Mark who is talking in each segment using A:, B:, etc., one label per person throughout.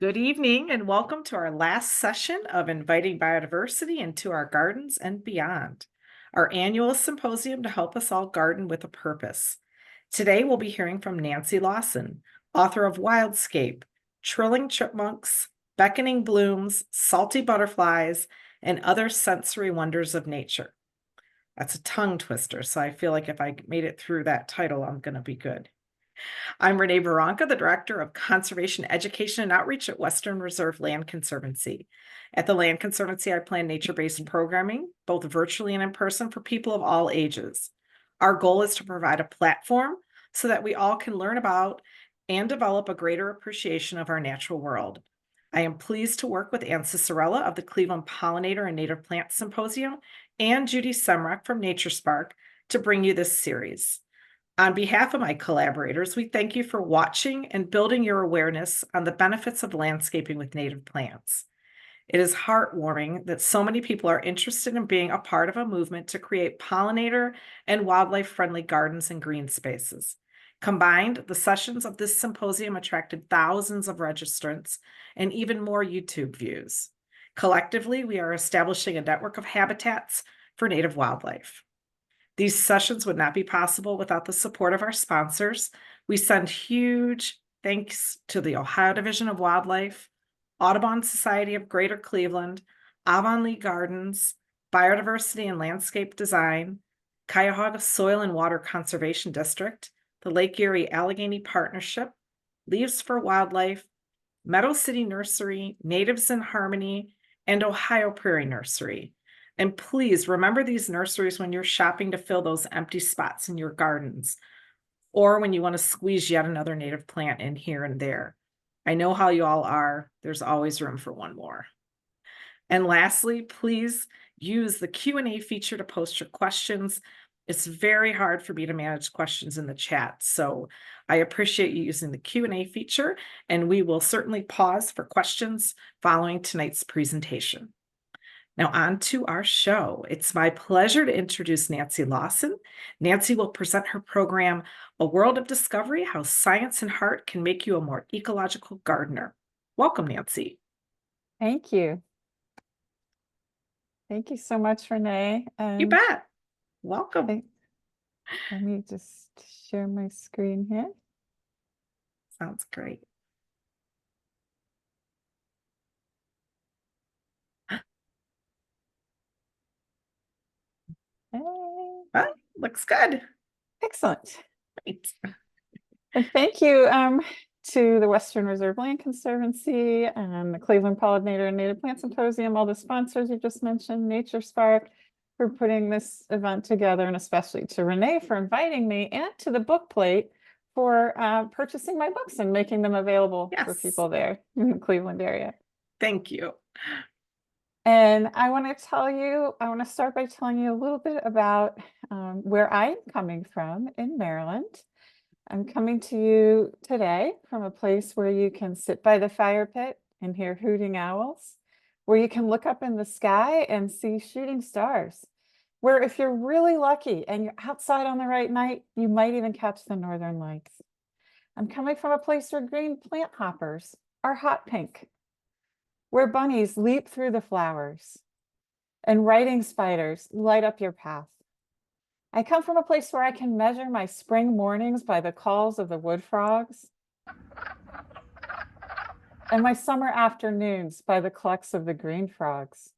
A: Good evening and welcome to our last session of inviting biodiversity into our gardens and beyond, our annual symposium to help us all garden with a purpose. Today we'll be hearing from Nancy Lawson, author of Wildscape, Trilling Chipmunks, Beckoning Blooms, Salty Butterflies, and Other Sensory Wonders of Nature. That's a tongue twister, so I feel like if I made it through that title, I'm going to be good. I'm Renee Veronka, the Director of Conservation Education and Outreach at Western Reserve Land Conservancy. At the Land Conservancy, I plan nature-based programming, both virtually and in person, for people of all ages. Our goal is to provide a platform so that we all can learn about and develop a greater appreciation of our natural world. I am pleased to work with Ann Cicerella of the Cleveland Pollinator and Native Plant Symposium and Judy Semrek from Nature Spark to bring you this series. On behalf of my collaborators, we thank you for watching and building your awareness on the benefits of landscaping with native plants. It is heartwarming that so many people are interested in being a part of a movement to create pollinator and wildlife-friendly gardens and green spaces. Combined, the sessions of this symposium attracted thousands of registrants and even more YouTube views. Collectively, we are establishing a network of habitats for native wildlife. These sessions would not be possible without the support of our sponsors. We send huge thanks to the Ohio Division of Wildlife, Audubon Society of Greater Cleveland, Avonlea Gardens, Biodiversity and Landscape Design, Cuyahoga Soil and Water Conservation District, the Lake Erie Allegheny Partnership, Leaves for Wildlife, Meadow City Nursery, Natives in Harmony, and Ohio Prairie Nursery. And please remember these nurseries when you're shopping to fill those empty spots in your gardens, or when you want to squeeze yet another native plant in here and there. I know how you all are. There's always room for one more. And lastly, please use the Q&A feature to post your questions. It's very hard for me to manage questions in the chat, so I appreciate you using the Q&A feature, and we will certainly pause for questions following tonight's presentation. Now, on to our show. It's my pleasure to introduce Nancy Lawson. Nancy will present her program, A World of Discovery, How Science and Heart Can Make You a More Ecological Gardener. Welcome, Nancy.
B: Thank you. Thank you so much, Renee.
A: You bet. Welcome.
B: Let me just share my screen here.
A: Sounds great. Well, looks good.
B: Excellent.
A: Great.
B: And thank you to the Western Reserve Land Conservancy and the Cleveland Pollinator and Native Plant Symposium, all the sponsors you just mentioned, Nature Spark, for putting this event together, and especially to Renee for inviting me, and to the Book Plate for purchasing my books and making them available for people there in the Cleveland area.
A: Thank you.
B: And I want to start by telling you a little bit about where I'm coming from in Maryland. I'm coming to you today from a place where you can sit by the fire pit and hear hooting owls, where you can look up in the sky and see shooting stars, where if you're really lucky and you're outside on the right night, you might even catch the northern lights. I'm coming from a place where green plant hoppers are hot pink, where bunnies leap through the flowers and writing spiders light up your path. I come from a place where I can measure my spring mornings by the calls of the wood frogs and my summer afternoons by the clucks of the green frogs.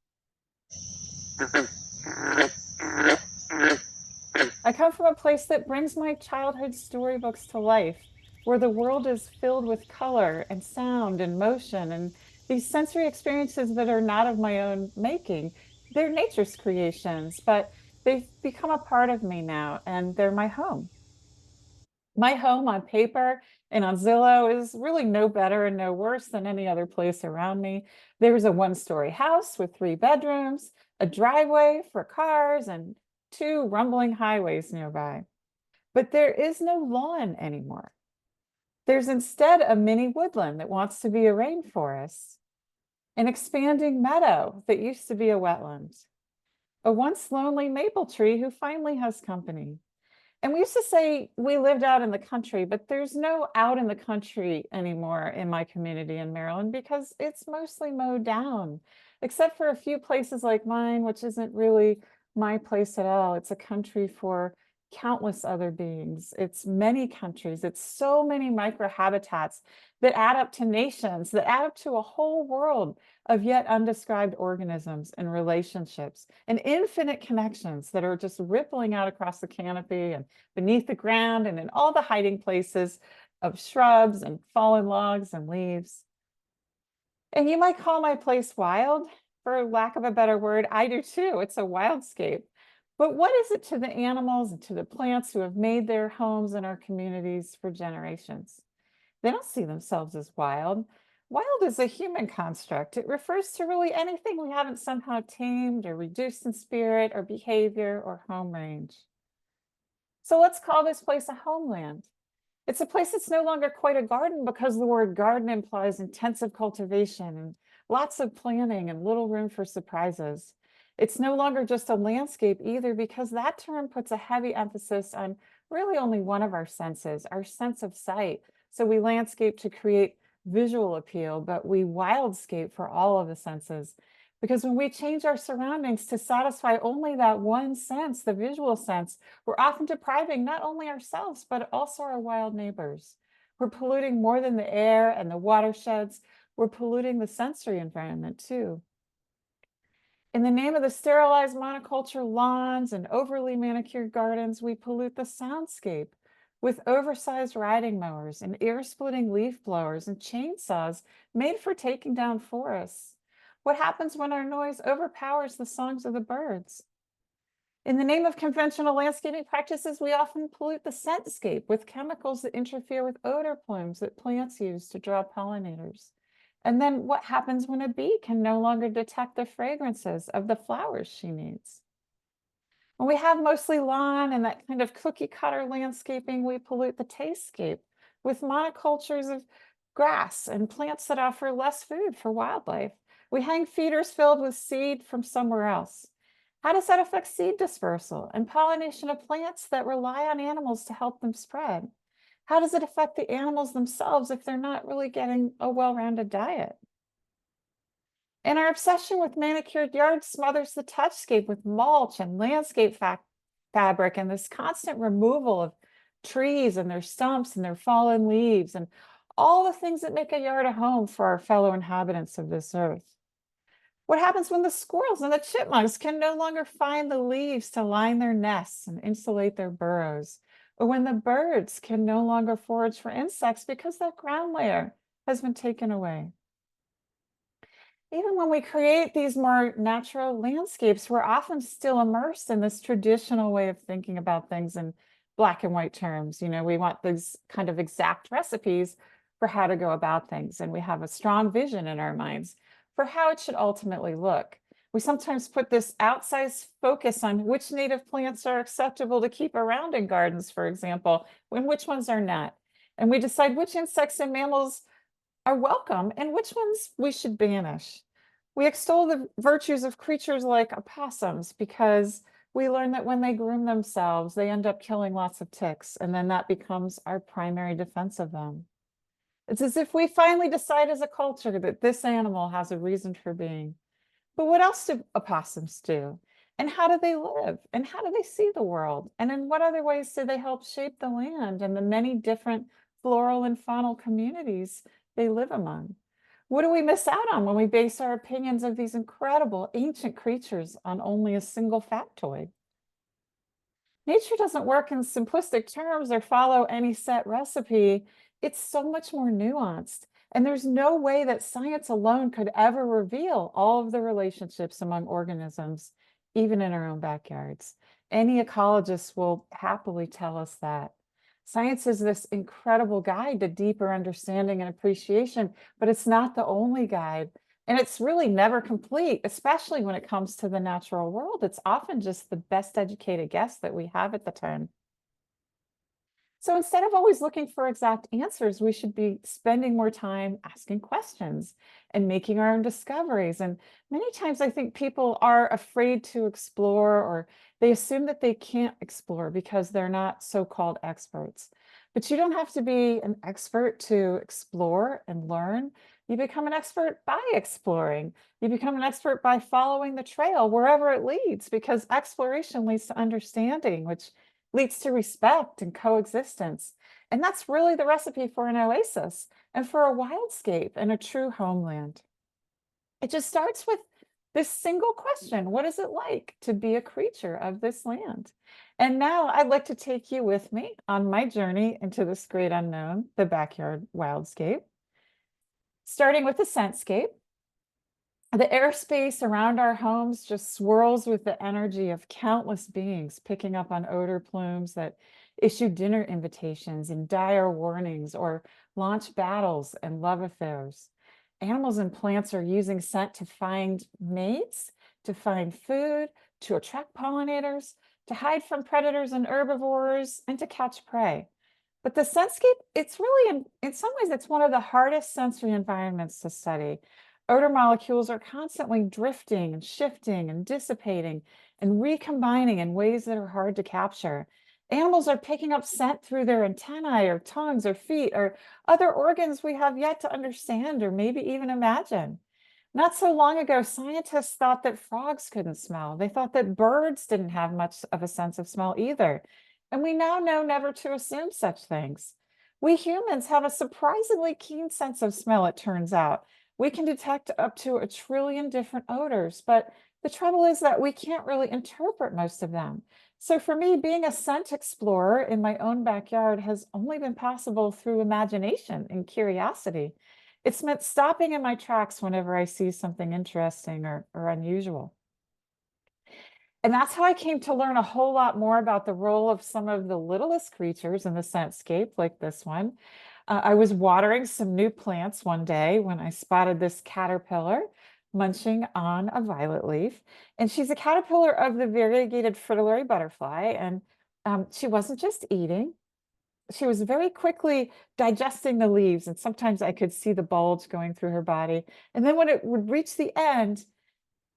B: I come from a place that brings my childhood storybooks to life, where the world is filled with color and sound and motion and these sensory experiences that are not of my own making. They're nature's creations, but they've become a part of me now, and they're my home. My home on paper and on Zillow is really no better and no worse than any other place around me. There's a one-story house with 3 bedrooms, a driveway for cars, and 2 rumbling highways nearby. But there is no lawn anymore. There's instead a mini woodland that wants to be a rainforest, an expanding meadow that used to be a wetland, a once lonely maple tree who finally has company, And we used to say we lived out in the country, but there's no out in the country anymore in my community in Maryland because it's mostly mowed down, except for a few places like mine, which isn't really my place at all. It's a country for countless other beings. It's many countries. It's so many microhabitats that add up to nations, that add up to a whole world of yet undescribed organisms and relationships and infinite connections that are just rippling out across the canopy and beneath the ground and in all the hiding places of shrubs and fallen logs and leaves. And you might call my place wild, for lack of a better word. I do too. It's a wildscape. But what is it to the animals and to the plants who have made their homes in our communities for generations? They don't see themselves as wild. Wild is a human construct. It refers to really anything we haven't somehow tamed or reduced in spirit or behavior or home range. So let's call this place a homeland. It's a place that's no longer quite a garden because the word garden implies intensive cultivation and lots of planning and little room for surprises. It's no longer just a landscape either because that term puts a heavy emphasis on really only one of our senses, our sense of sight. So we landscape to create visual appeal, but we wildscape for all of the senses. Because when we change our surroundings to satisfy only that one sense, the visual sense, we're often depriving not only ourselves, but also our wild neighbors. We're polluting more than the air and the watersheds. We're polluting the sensory environment too. In the name of the sterilized monoculture lawns and overly manicured gardens, we pollute the soundscape with oversized riding mowers and ear-splitting leaf blowers and chainsaws made for taking down forests. What happens when our noise overpowers the songs of the birds? In the name of conventional landscaping practices, we often pollute the scentscape with chemicals that interfere with odor plumes that plants use to draw pollinators. And then what happens when a bee can no longer detect the fragrances of the flowers she needs? When we have mostly lawn and that kind of cookie cutter landscaping, we pollute the tastscape with monocultures of grass and plants that offer less food for wildlife. We hang feeders filled with seed from somewhere else. How does that affect seed dispersal and pollination of plants that rely on animals to help them spread? How does it affect the animals themselves if they're not really getting a well-rounded diet? And our obsession with manicured yards smothers the touchscape with mulch and landscape fabric and this constant removal of trees and their stumps and their fallen leaves and all the things that make a yard a home for our fellow inhabitants of this earth. What happens when the squirrels and the chipmunks can no longer find the leaves to line their nests and insulate their burrows? Or when the birds can no longer forage for insects because that ground layer has been taken away? Even when we create these more natural landscapes, we're often still immersed in this traditional way of thinking about things in black and white terms. We want these kind of exact recipes for how to go about things, and we have a strong vision in our minds for how it should ultimately look. We sometimes put this outsized focus on which native plants are acceptable to keep around in gardens, for example, and which ones are not. And we decide which insects and mammals are welcome and which ones we should banish. We extol the virtues of creatures like opossums because we learn that when they groom themselves, they end up killing lots of ticks, and then that becomes our primary defense of them. It's as if we finally decide as a culture that this animal has a reason for being. But what else do opossums do? And how do they live? And how do they see the world? And in what other ways do they help shape the land and the many different floral and faunal communities they live among? What do we miss out on when we base our opinions of these incredible ancient creatures on only a single factoid? Nature doesn't work in simplistic terms or follow any set recipe. It's so much more nuanced. And there's no way that science alone could ever reveal all of the relationships among organisms, even in our own backyards. Any ecologist will happily tell us that. Science is this incredible guide to deeper understanding and appreciation, but it's not the only guide. And it's really never complete, especially when it comes to the natural world. It's often just the best educated guess that we have at the time. So instead of always looking for exact answers, we should be spending more time asking questions and making our own discoveries. And many times I think people are afraid to explore, or they assume that they can't explore because they're not so-called experts. But you don't have to be an expert to explore and learn. You become an expert by exploring. You become an expert by following the trail wherever it leads, because exploration leads to understanding, which leads to respect and coexistence. And that's really the recipe for an oasis and for a wildscape and a true homeland. It just starts with this single question: what is it like to be a creature of this land? And now I'd like to take you with me on my journey into this great unknown, the backyard wildscape, starting with the scentscape. The airspace around our homes just swirls with the energy of countless beings picking up on odor plumes that issue dinner invitations and dire warnings, or launch battles and love affairs. Animals and plants are using scent to find mates, to find food, to attract pollinators, to hide from predators and herbivores, and to catch prey. But the scentscape, it's really, in some ways, it's one of the hardest sensory environments to study. Odor molecules are constantly drifting and shifting and dissipating and recombining in ways that are hard to capture. Animals are picking up scent through their antennae or tongues or feet or other organs we have yet to understand or maybe even imagine. Not so long ago, scientists thought that frogs couldn't smell. They thought that birds didn't have much of a sense of smell either. And we now know never to assume such things. We humans have a surprisingly keen sense of smell, it turns out. We can detect up to 1 trillion different odors, but the trouble is that we can't really interpret most of them. So for me, being a scent explorer in my own backyard has only been possible through imagination and curiosity. It's meant stopping in my tracks whenever I see something interesting or unusual. And that's how I came to learn a whole lot more about the role of some of the littlest creatures in the scentscape, like this one. I was watering some new plants one day when I spotted this caterpillar munching on a violet leaf. And she's a caterpillar of the variegated fritillary butterfly. And she wasn't just eating, she was very quickly digesting the leaves. And sometimes I could see the bulge going through her body. And then when it would reach the end,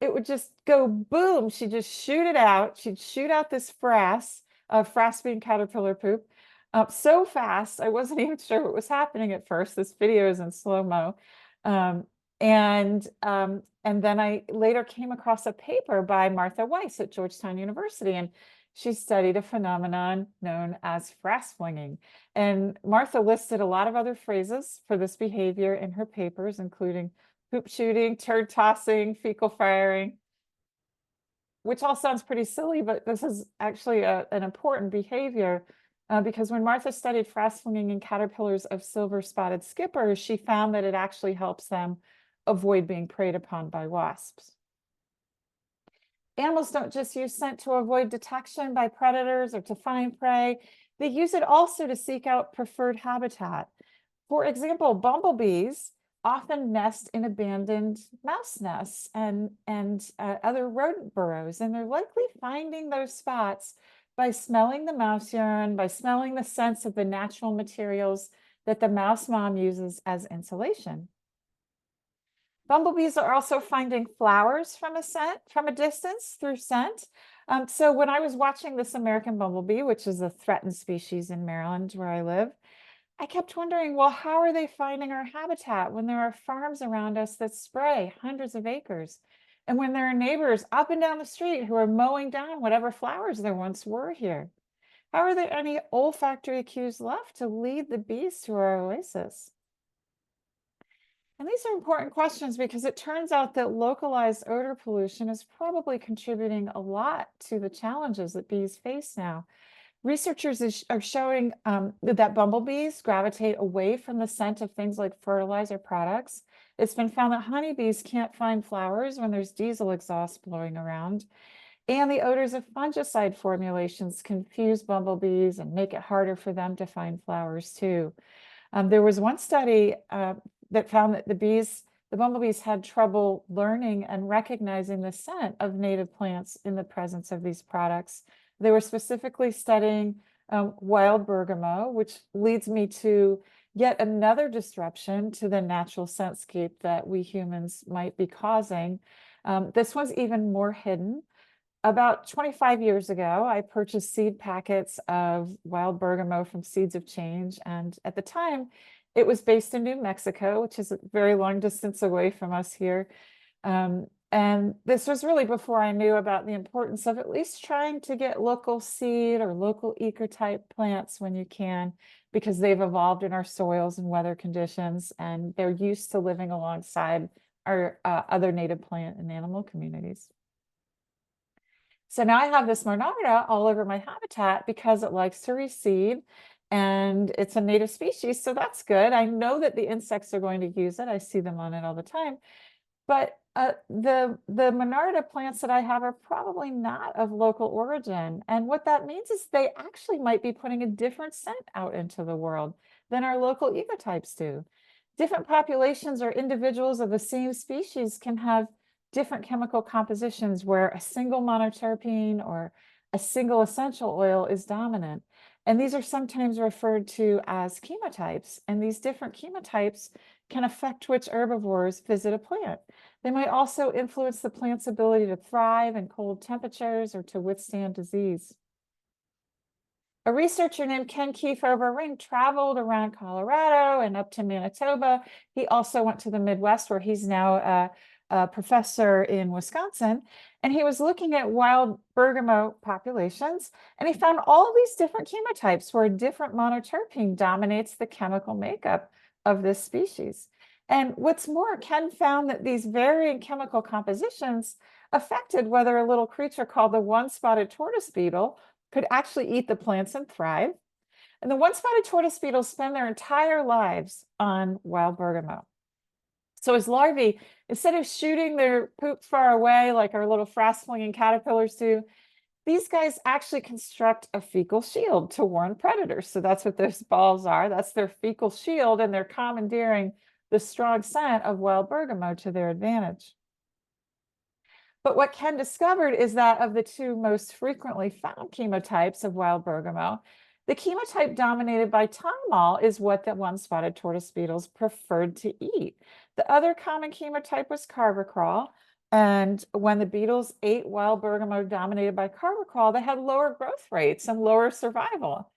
B: it would just go boom. She'd just shoot it out. She'd shoot out this frass being caterpillar poop, so fast. I wasn't even sure what was happening at first. This video is in slow-mo. Um, and then I later came across a paper by Martha Weiss at Georgetown University, and she studied a phenomenon known as frass flinging. And Martha listed a lot of other phrases for this behavior in her papers, including poop shooting, turd tossing, fecal firing, which all sounds pretty silly, but this is actually an important behavior because when Martha studied frass flinging in caterpillars of silver-spotted skippers, she found that it actually helps them avoid being preyed upon by wasps. Animals don't just use scent to avoid detection by predators or to find prey. They use it also to seek out preferred habitat. For example, bumblebees often nest in abandoned mouse nests and other rodent burrows, and they're likely finding those spots by smelling the mouse urine, by smelling the scents of the natural materials that the mouse mom uses as insulation. Bumblebees are also finding flowers from a distance through scent. So when I was watching this American bumblebee, which is a threatened species in Maryland where I live, I kept wondering, well, how are they finding our habitat when there are farms around us that spray hundreds of acres? And when there are neighbors up and down the street who are mowing down whatever flowers there once were here? How are there any olfactory cues left to lead the bees to our oasis? And these are important questions because it turns out that localized odor pollution is probably contributing a lot to the challenges that bees face now. Researchers are showing that bumblebees gravitate away from the scent of things like fertilizer products. It's been found that honeybees can't find flowers when there's diesel exhaust blowing around. And the odors of fungicide formulations confuse bumblebees and make it harder for them to find flowers too. There was one study that found that the bumblebees had trouble learning and recognizing the scent of native plants in the presence of these products. They were specifically studying wild bergamot, which leads me to yet another disruption to the natural scentscape that we humans might be causing. This one's even more hidden. About 25 years ago, I purchased seed packets of wild bergamot from Seeds of Change. And at the time, it was based in New Mexico, which is a very long distance away from us here. And this was really before I knew about the importance of at least trying to get local seed or local ecotype plants when you can, because they've evolved in our soils and weather conditions, and they're used to living alongside our other native plant and animal communities. So now I have this Monarda all over my habitat because it likes to reseed and it's a native species. So that's good. I know that the insects are going to use it. I see them on it all the time. But the Monarda plants that I have are probably not of local origin. And what that means is they actually might be putting a different scent out into the world than our local ecotypes do. Different populations or individuals of the same species can have different chemical compositions where a single monoterpene or a single essential oil is dominant. And these are sometimes referred to as chemotypes. And these different chemotypes can affect which herbivores visit a plant. They might also influence the plant's ability to thrive in cold temperatures or to withstand disease. A researcher named Ken Kiefer-Ring traveled around Colorado and up to Manitoba. He also went to the Midwest, where he's now a professor in Wisconsin. And he was looking at wild bergamot populations, and he found all of these different chemotypes where a different monoterpene dominates the chemical makeup of this species. And what's more, Ken found that these varying chemical compositions affected whether a little creature called the one-spotted tortoise beetle could actually eat the plants and thrive. And the one-spotted tortoise beetles spend their entire lives on wild bergamot. So as larvae, instead of shooting their poop far away like our little frost-flinging caterpillars do, these guys actually construct a fecal shield to warn predators. So that's what those balls are. That's their fecal shield, and they're commandeering the strong scent of wild bergamot to their advantage. But what Ken discovered is that of the two most frequently found chemotypes of wild bergamot, the chemotype dominated by thymol is what the one-spotted tortoise beetles preferred to eat. The other common chemotype was carbacrol, and when the beetles ate wild bergamot dominated by carbacrol, they had lower growth rates and lower survival.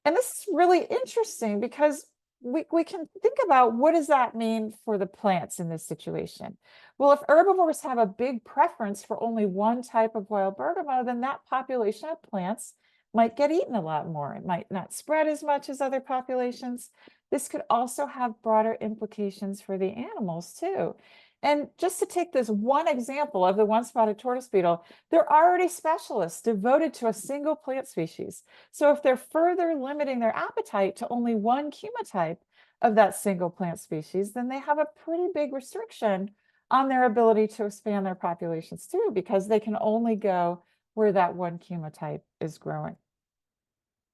B: And this is really interesting because we can think about, what does that mean for the plants in this situation? Well, if herbivores have a big preference for only one type of wild bergamot, then that population of plants might get eaten a lot more. It might not spread as much as other populations. This could also have broader implications for the animals too. And just to take this one example of the one-spotted tortoise beetle, they're already specialists devoted to a single plant species. So if they're further limiting their appetite to only one chemotype of that single plant species, then they have a pretty big restriction on their ability to expand their populations too, because they can only go where that one chemotype is growing.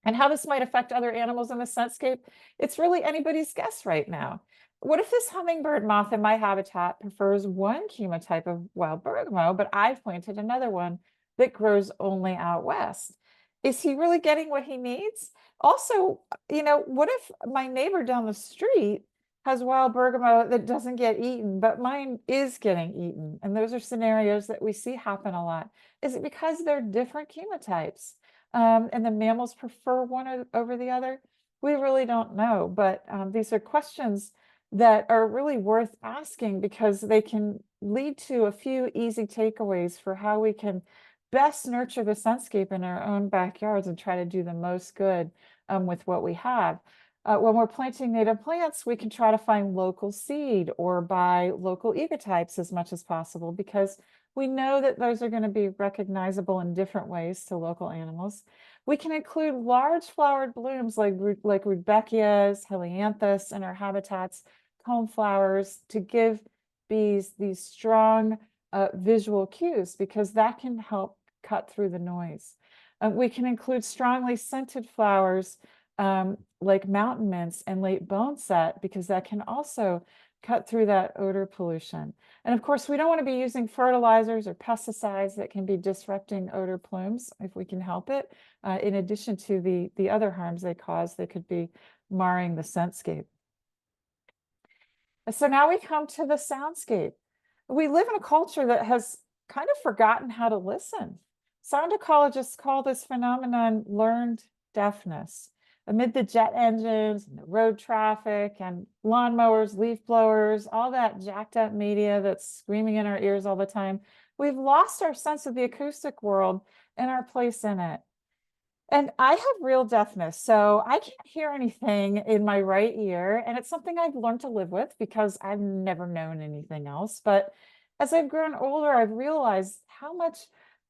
B: And how this might affect other animals in the scentscape, it's really anybody's guess right now. What if this hummingbird moth in my habitat prefers one chemotype of wild bergamot, but I've planted another one that grows only out west? Is he really getting what he needs? Also, what if my neighbor down the street has wild bergamot that doesn't get eaten, but mine is getting eaten? And those are scenarios that we see happen a lot. Is it because they're different chemotypes? And the mammals prefer one over the other? We really don't know, but these are questions that are really worth asking, because they can lead to a few easy takeaways for how we can best nurture the scentscape in our own backyards and try to do the most good with what we have. When we're planting native plants, we can try to find local seed or buy local ecotypes as much as possible, because we know that those are going to be recognizable in different ways to local animals. We can include large flowered blooms like rudbeckias, helianthus in our habitats, cone flowers, to give bees these strong visual cues, because that can help cut through the noise. We can include strongly scented flowers like mountain mints and late boneset, because that can also cut through that odor pollution. And of course, we don't want to be using fertilizers or pesticides that can be disrupting odor plumes if we can help it. In addition to the other harms they cause, they could be marring the scentscape. So now we come to the soundscape. We live in a culture that has kind of forgotten how to listen. Sound ecologists call this phenomenon learned deafness. Amid the jet engines and the road traffic and lawnmowers, leaf blowers, all that jacked up media that's screaming in our ears all the time, we've lost our sense of the acoustic world and our place in it. And I have real deafness, so I can't hear anything in my right ear. And it's something I've learned to live with because I've never known anything else. But as I've grown older, I've realized how much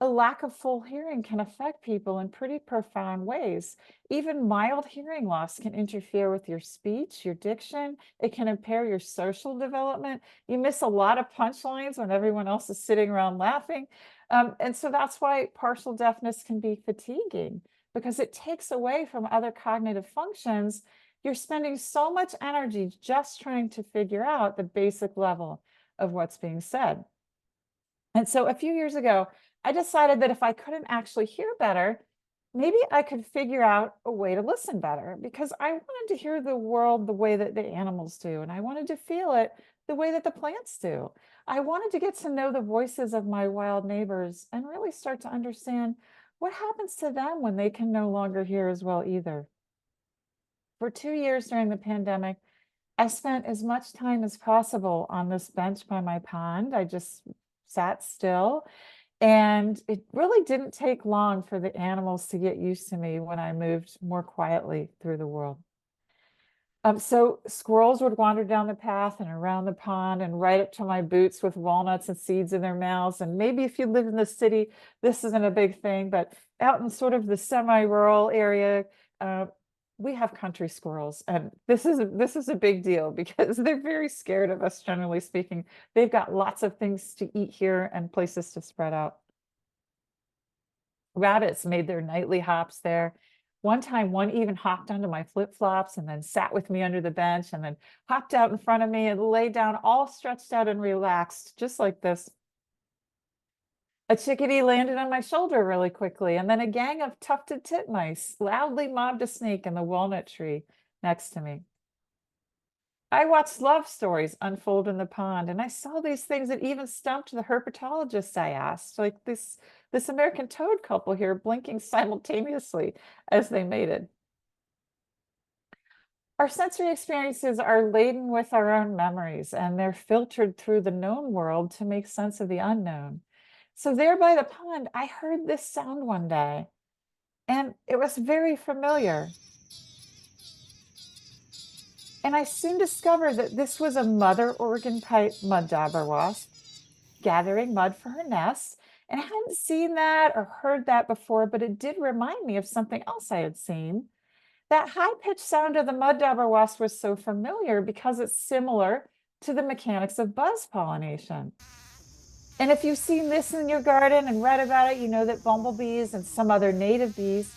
B: a lack of full hearing can affect people in pretty profound ways. Even mild hearing loss can interfere with your speech, your diction. It can impair your social development. You miss a lot of punchlines when everyone else is sitting around laughing. And so that's why partial deafness can be fatiguing, because it takes away from other cognitive functions. You're spending so much energy just trying to figure out the basic level of what's being said. And so a few years ago, I decided that if I couldn't actually hear better, maybe I could figure out a way to listen better, because I wanted to hear the world the way that the animals do, and I wanted to feel it the way that the plants do. I wanted to get to know the voices of my wild neighbors and really start to understand what happens to them when they can no longer hear as well either. For 2 years during the pandemic, I spent as much time as possible on this bench by my pond. I just sat still. And it really didn't take long for the animals to get used to me when I moved more quietly through the world. So squirrels would wander down the path and around the pond and right up to my boots with walnuts and seeds in their mouths. And maybe if you live in the city, this isn't a big thing, but out in sort of the semi-rural area, we have country squirrels, and this is a big deal because they're very scared of us, generally speaking. They've got lots of things to eat here and places to spread out. Rabbits made their nightly hops there. One time, one even hopped onto my flip-flops and then sat with me under the bench and then hopped out in front of me and lay down all stretched out and relaxed, just like this. A chickadee landed on my shoulder really quickly, and then a gang of tufted titmice loudly mobbed a snake in the walnut tree next to me. I watched love stories unfold in the pond, and I saw these things that even stumped the herpetologist I asked, like this American toad couple here blinking simultaneously as they mated. Our sensory experiences are laden with our own memories, and they're filtered through the known world to make sense of the unknown. So there by the pond, I heard this sound one day, and it was very familiar. And I soon discovered that this was a mother organ pipe mud dauber wasp gathering mud for her nest. And I hadn't seen that or heard that before, but it did remind me of something else I had seen. That high-pitched sound of the mud dauber wasp was so familiar because it's similar to the mechanics of buzz pollination. And if you've seen this in your garden and read about it, you know that bumblebees and some other native bees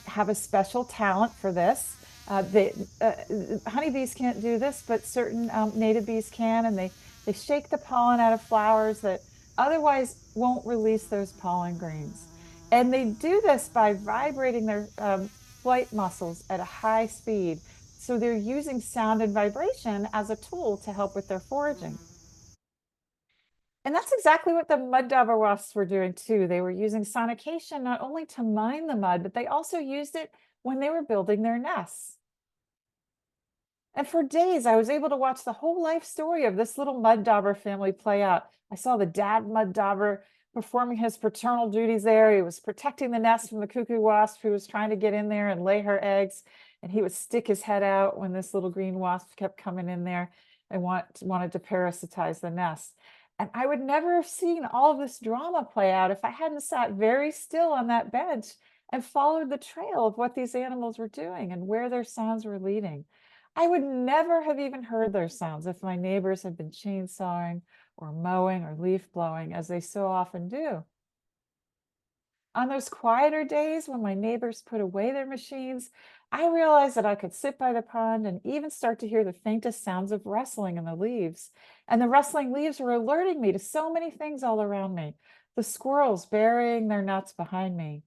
B: have a special talent for this. Honeybees can't do this, but certain native bees can, and they shake the pollen out of flowers that otherwise won't release those pollen grains. And they do this by vibrating their flight muscles at a high speed. So they're using sound and vibration as a tool to help with their foraging. And that's exactly what the mud dauber wasps were doing too. They were using sonication not only to mine the mud, but they also used it when they were building their nests. And for days, I was able to watch the whole life story of this little mud dauber family play out. I saw the dad mud dauber performing his paternal duties there. He was protecting the nest from the cuckoo wasp who was trying to get in there and lay her eggs. And he would stick his head out when this little green wasp kept coming in there and wanted to parasitize the nest. And I would never have seen all of this drama play out if I hadn't sat very still on that bench and followed the trail of what these animals were doing and where their sounds were leading. I would never have even heard their sounds if my neighbors had been chainsawing or mowing or leaf blowing, as they so often do. On those quieter days when my neighbors put away their machines, I realized that I could sit by the pond and even start to hear the faintest sounds of rustling in the leaves. And the rustling leaves were alerting me to so many things all around me. The squirrels burying their nuts behind me,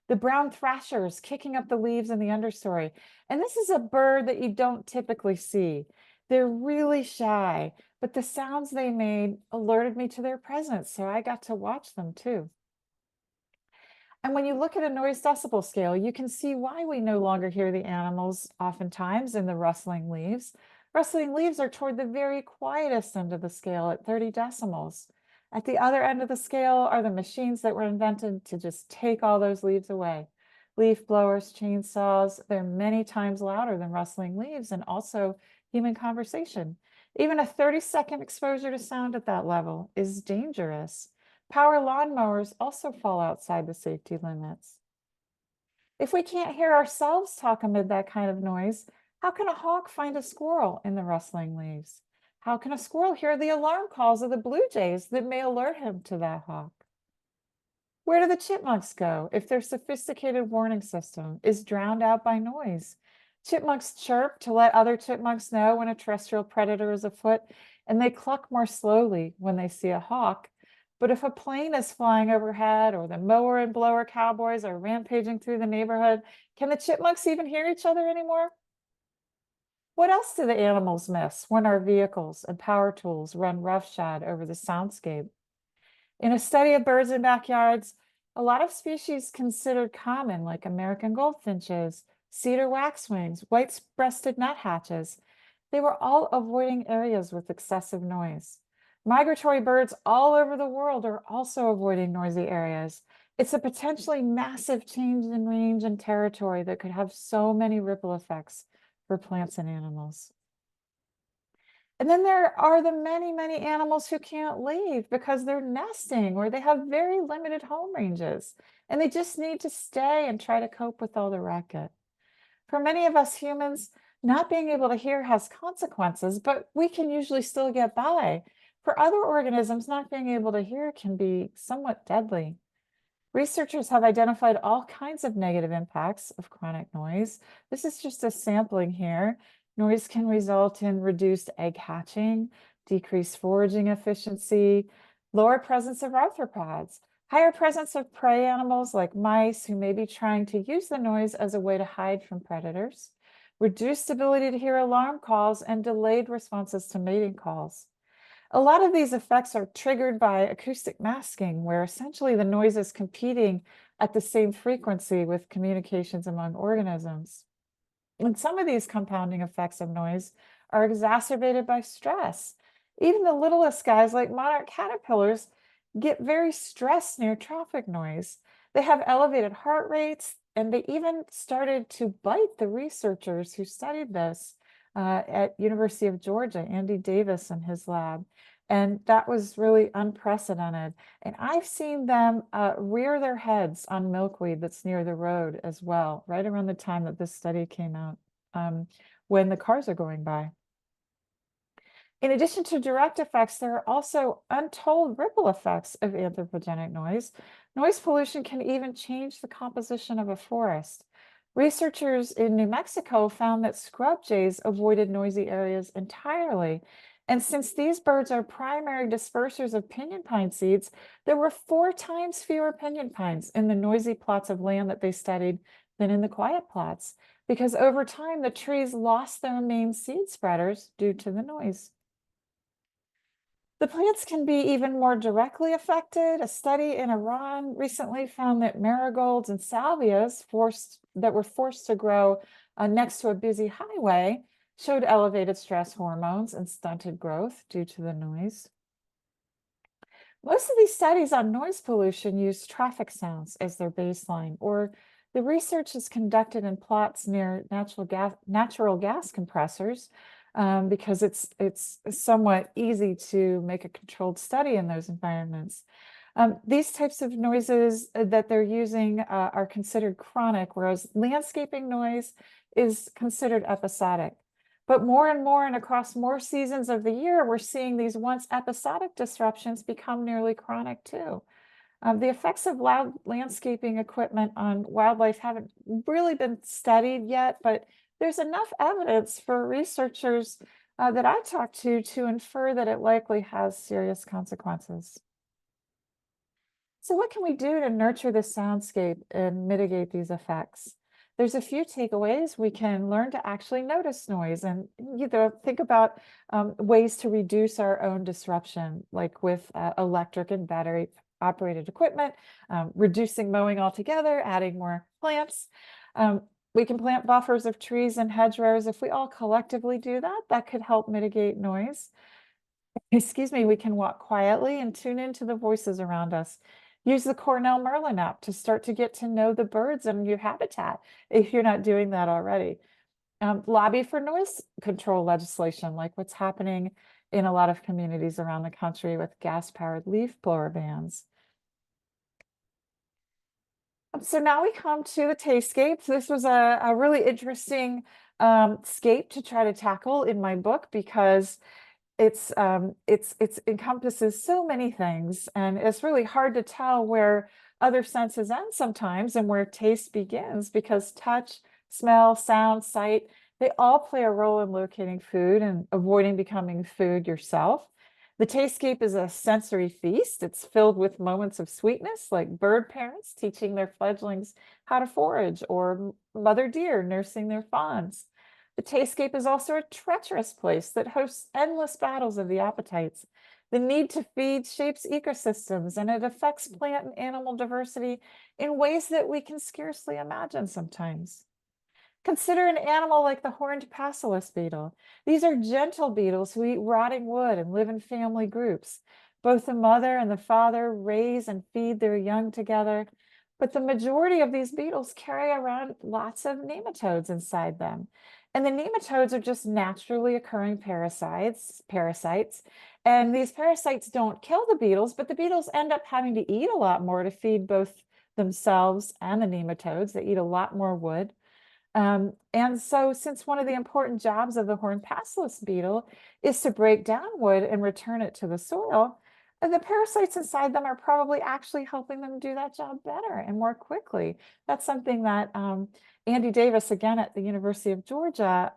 B: the brown thrashers kicking up the leaves in the understory. And this is a bird that you don't typically see. They're really shy, but the sounds they made alerted me to their presence, so I got to watch them too. And when you look at a noise decibel scale, you can see why we no longer hear the animals oftentimes in the rustling leaves. Rustling leaves are toward the very quietest end of the scale at 30 decimals. At the other end of the scale are the machines that were invented to just take all those leaves away. Leaf blowers, chainsaws, they're many times louder than rustling leaves and also human conversation. Even a 30-second exposure to sound at that level is dangerous. Power lawnmowers also fall outside the safety limits. If we can't hear ourselves talk amid that kind of noise, how can a hawk find a squirrel in the rustling leaves? How can a squirrel hear the alarm calls of the blue jays that may alert him to that hawk? Where do the chipmunks go if their sophisticated warning system is drowned out by noise? Chipmunks chirp to let other chipmunks know when a terrestrial predator is afoot, and they cluck more slowly when they see a hawk. But if a plane is flying overhead or the mower and blower cowboys are rampaging through the neighborhood, can the chipmunks even hear each other anymore? What else do the animals miss when our vehicles and power tools run roughshod over the soundscape? In a study of birds in backyards, a lot of species considered common, like American goldfinches, cedar waxwings, white-breasted nuthatches, they were all avoiding areas with excessive noise. Migratory birds all over the world are also avoiding noisy areas. It's a potentially massive change in range and territory that could have so many ripple effects for plants and animals. And then there are the many, many animals who can't leave because they're nesting or they have very limited home ranges and they just need to stay and try to cope with all the racket. For many of us humans, not being able to hear has consequences, but we can usually still get by. For other organisms, not being able to hear can be somewhat deadly. Researchers have identified all kinds of negative impacts of chronic noise. This is just a sampling here. Noise can result in reduced egg hatching, decreased foraging efficiency, lower presence of arthropods, higher presence of prey animals like mice who may be trying to use the noise as a way to hide from predators, reduced ability to hear alarm calls, and delayed responses to mating calls. A lot of these effects are triggered by acoustic masking, where essentially the noise is competing at the same frequency with communications among organisms. And some of these compounding effects of noise are exacerbated by stress. Even the littlest guys like monarch caterpillars get very stressed near traffic noise. They have elevated heart rates, and they even started to bite the researchers who studied this at University of Georgia, Andy Davis and his lab. And that was really unprecedented. And I've seen them rear their heads on milkweed that's near the road as well, right around the time that this study came out, when the cars are going by. In addition to direct effects, there are also untold ripple effects of anthropogenic noise. Noise pollution can even change the composition of a forest. Researchers in New Mexico found that scrub jays avoided noisy areas entirely. And since these birds are primary dispersers of pinyon pine seeds, there were 4 times fewer pinyon pines in the noisy plots of land that they studied than in the quiet plots, because over time the trees lost their main seed spreaders due to the noise. The plants can be even more directly affected. A study in Iran recently found that marigolds and salvias that were forced to grow next to a busy highway showed elevated stress hormones and stunted growth due to the noise. Most of these studies on noise pollution use traffic sounds as their baseline, or the research is conducted in plots near natural gas compressors, because it's somewhat easy to make a controlled study in those environments. These types of noises that they're using are considered chronic, whereas landscaping noise is considered episodic. But more and more and across more seasons of the year, we're seeing these once episodic disruptions become nearly chronic too. The effects of loud landscaping equipment on wildlife haven't really been studied yet, but there's enough evidence for researchers that I talked to infer that it likely has serious consequences. So, what can we do to nurture the soundscape and mitigate these effects? There's a few takeaways. We can learn to actually notice noise and think about ways to reduce our own disruption, like with electric and battery operated equipment, reducing mowing altogether, adding more plants. Um, we can plant buffers of trees and hedgerows. If we all collectively do that, that could help mitigate noise. Excuse me, we can walk quietly and tune into the voices around us. Use the Cornell Merlin app to start to get to know the birds in your habitat if you're not doing that already. Lobby for noise control legislation, like what's happening in a lot of communities around the country with gas-powered leaf blower bans. So now we come to the tastscapes. This was a really interesting scape to try to tackle in my book because it's encompasses so many things, and it's really hard to tell where other senses end sometimes and where taste begins because touch, smell, sound, sight, they all play a role in locating food and avoiding becoming food yourself. The tastscape is a sensory feast. It's filled with moments of sweetness, like bird parents teaching their fledglings how to forage, or mother deer nursing their fawns. The tastscape is also a treacherous place that hosts endless battles of the appetites. The need to feed shapes ecosystems, and it affects plant and animal diversity in ways that we can scarcely imagine sometimes. Consider an animal like the horned passelis beetle. These are gentle beetles who eat rotting wood and live in family groups. Both the mother and the father raise and feed their young together, but the majority of these beetles carry around lots of nematodes inside them. And the nematodes are just naturally occurring parasites. And these parasites don't kill the beetles, but the beetles end up having to eat a lot more to feed both themselves and the nematodes. They eat a lot more wood. And so, since one of the important jobs of the horned passelis beetle is to break down wood and return it to the soil, the parasites inside them are probably actually helping them do that job better and more quickly. That's something that Andy Davis, again at the University of Georgia,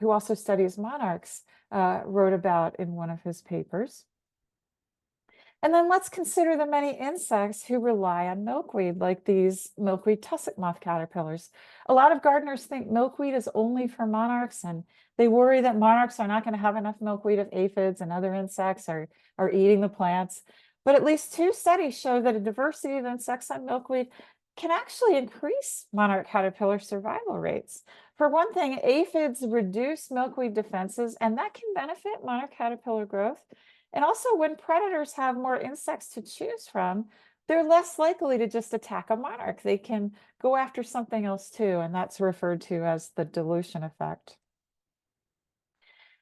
B: who also studies monarchs, wrote about in one of his papers. And then let's consider the many insects who rely on milkweed, like these milkweed tussock moth caterpillars. A lot of gardeners think milkweed is only for monarchs, and they worry that monarchs are not going to have enough milkweed if aphids and other insects are eating the plants. But at least 2 studies show that a diversity of insects on milkweed can actually increase monarch caterpillar survival rates. For one thing, aphids reduce milkweed defenses, and that can benefit monarch caterpillar growth. And also, when predators have more insects to choose from, they're less likely to just attack a monarch. They can go after something else too, and that's referred to as the dilution effect.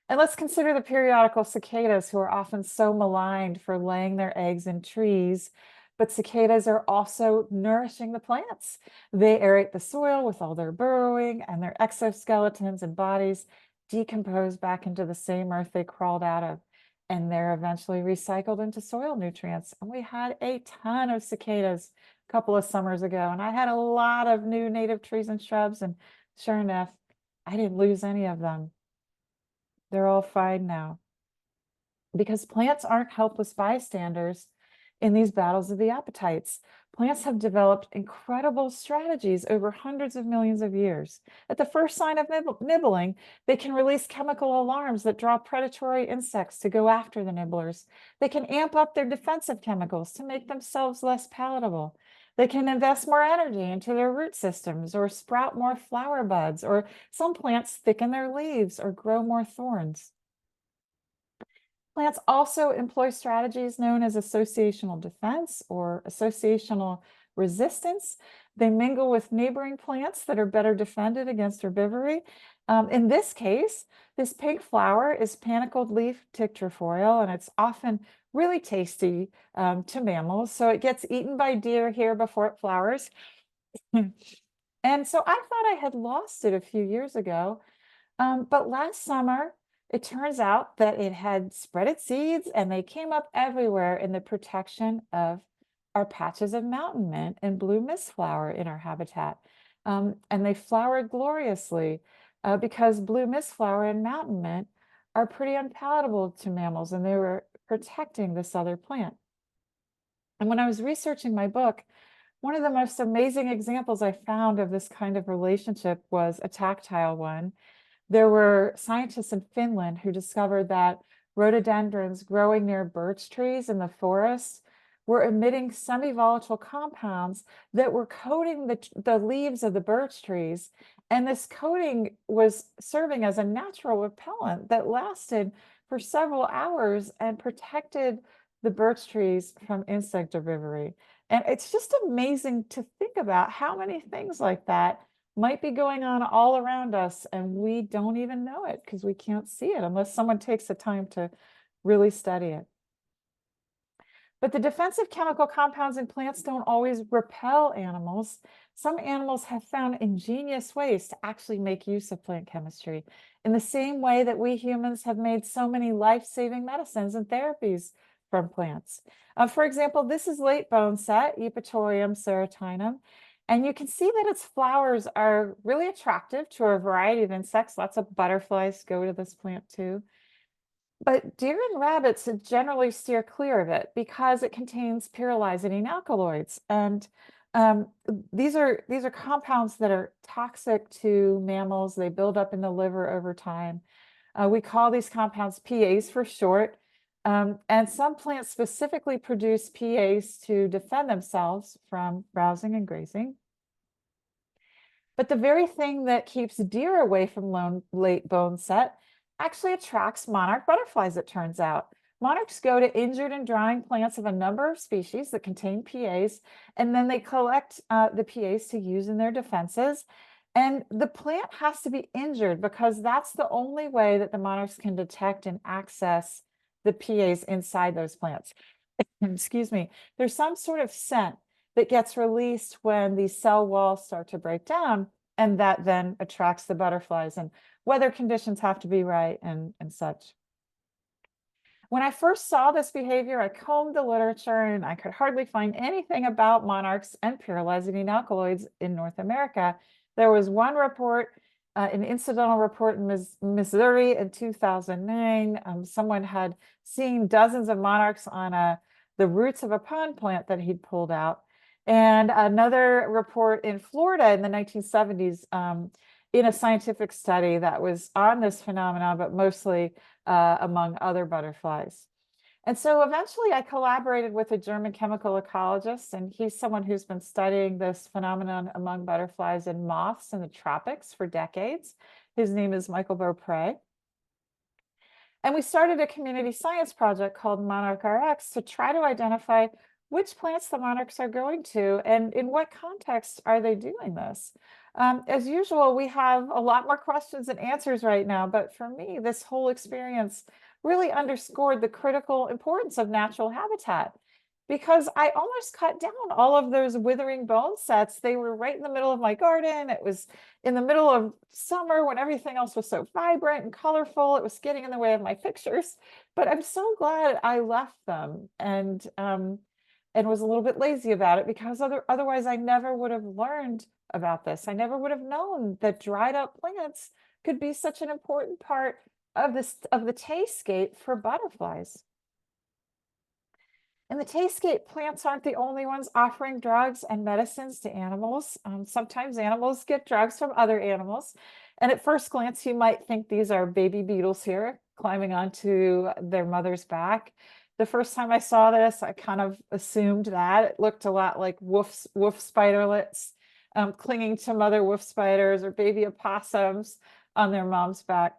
B: And let's consider the periodical cicadas, who are often so maligned for laying their eggs in trees. But cicadas are also nourishing the plants. They aerate the soil with all their burrowing, and their exoskeletons and bodies decompose back into the same earth they crawled out of, and they're eventually recycled into soil nutrients. And we had a ton of cicadas a couple of summers ago, and I had a lot of new native trees and shrubs, and sure enough, I didn't lose any of them. They're all fine now. Because plants aren't helpless bystanders in these battles of the appetites. Plants have developed incredible strategies over hundreds of millions of years. At the first sign of nibbling, they can release chemical alarms that draw predatory insects to go after the nibblers. They can amp up their defensive chemicals to make themselves less palatable. They can invest more energy into their root systems, or sprout more flower buds, or some plants thicken their leaves or grow more thorns. Plants also employ strategies known as associational defense or associational resistance. They mingle with neighboring plants that are better defended against herbivory. In this case, this pink flower is panicled leaf tick trefoil, and it's often really tasty to mammals. So it gets eaten by deer here before it flowers. And so I thought I had lost it a few years ago, but last summer, it turns out that it had spread its seeds, and they came up everywhere in the protection of are patches of mountain mint and blue mistflower in our habitat. And they flower gloriously because blue mistflower and mountain mint are pretty unpalatable to mammals, and they were protecting this other plant. And when I was researching my book, one of the most amazing examples I found of this kind of relationship was a tactile one. There were scientists in Finland who discovered that rhododendrons growing near birch trees in the forest were emitting semi-volatile compounds that were coating the leaves of the birch trees. And this coating was serving as a natural repellent that lasted for several hours and protected the birch trees from insect herbivory. And it's just amazing to think about how many things like that might be going on all around us, and we don't even know it because we can't see it unless someone takes the time to really study it. But the defensive chemical compounds in plants don't always repel animals. Some animals have found ingenious ways to actually make use of plant chemistry in the same way that we humans have made so many life-saving medicines and therapies from plants. For example, this is late boneset, Eupatorium serotinum. And you can see that its flowers are really attractive to a variety of insects. Lots of butterflies go to this plant too. But deer and rabbits generally steer clear of it because it contains pyrrolizidine alkaloids. And these are compounds that are toxic to mammals. They build up in the liver over time. We call these compounds PAs for short. And some plants specifically produce PAs to defend themselves from browsing and grazing. But the very thing that keeps deer away from late boneset actually attracts monarch butterflies, it turns out. Monarchs go to injured and drying plants of a number of species that contain PAs, and then they collect the PAs to use in their defenses. And the plant has to be injured because that's the only way that the monarchs can detect and access the PAs inside those plants. Excuse me. There's some sort of scent that gets released when these cell walls start to break down, and that then attracts the butterflies, and weather conditions have to be right and such. When I first saw this behavior, I combed the literature and I could hardly find anything about monarchs and pyrrolizidine alkaloids in North America. There was one report, an incidental report in Missouri in 2009. Someone had seen dozens of monarchs on the roots of a pond plant that he'd pulled out. And another report in Florida in the 1970s in a scientific study that was on this phenomenon, but mostly among other butterflies. And so eventually I collaborated with a German chemical ecologist, and he's someone who's been studying this phenomenon among butterflies and moths in the tropics for decades. His name is Michael Beaupre. And we started a community science project called Monarch RX to try to identify which plants the monarchs are going to and in what context are they doing this. As usual, we have a lot more questions than answers right now, but for me, this whole experience really underscored the critical importance of natural habitat because I almost cut down all of those withering bonesets. They were right in the middle of my garden. It was in the middle of summer when everything else was so vibrant and colorful. It was getting in the way of my pictures, but I'm so glad I left them and was a little bit lazy about it because otherwise I never would have learned about this. I never would have known that dried up plants could be such an important part of the tastscape for butterflies. And the tastscape plants aren't the only ones offering drugs and medicines to animals. Sometimes animals get drugs from other animals. And at first glance, you might think these are baby beetles here climbing onto their mother's back. The first time I saw this, I kind of assumed that it looked a lot like wolf spiderlets clinging to mother wolf spiders or baby opossums on their mom's back.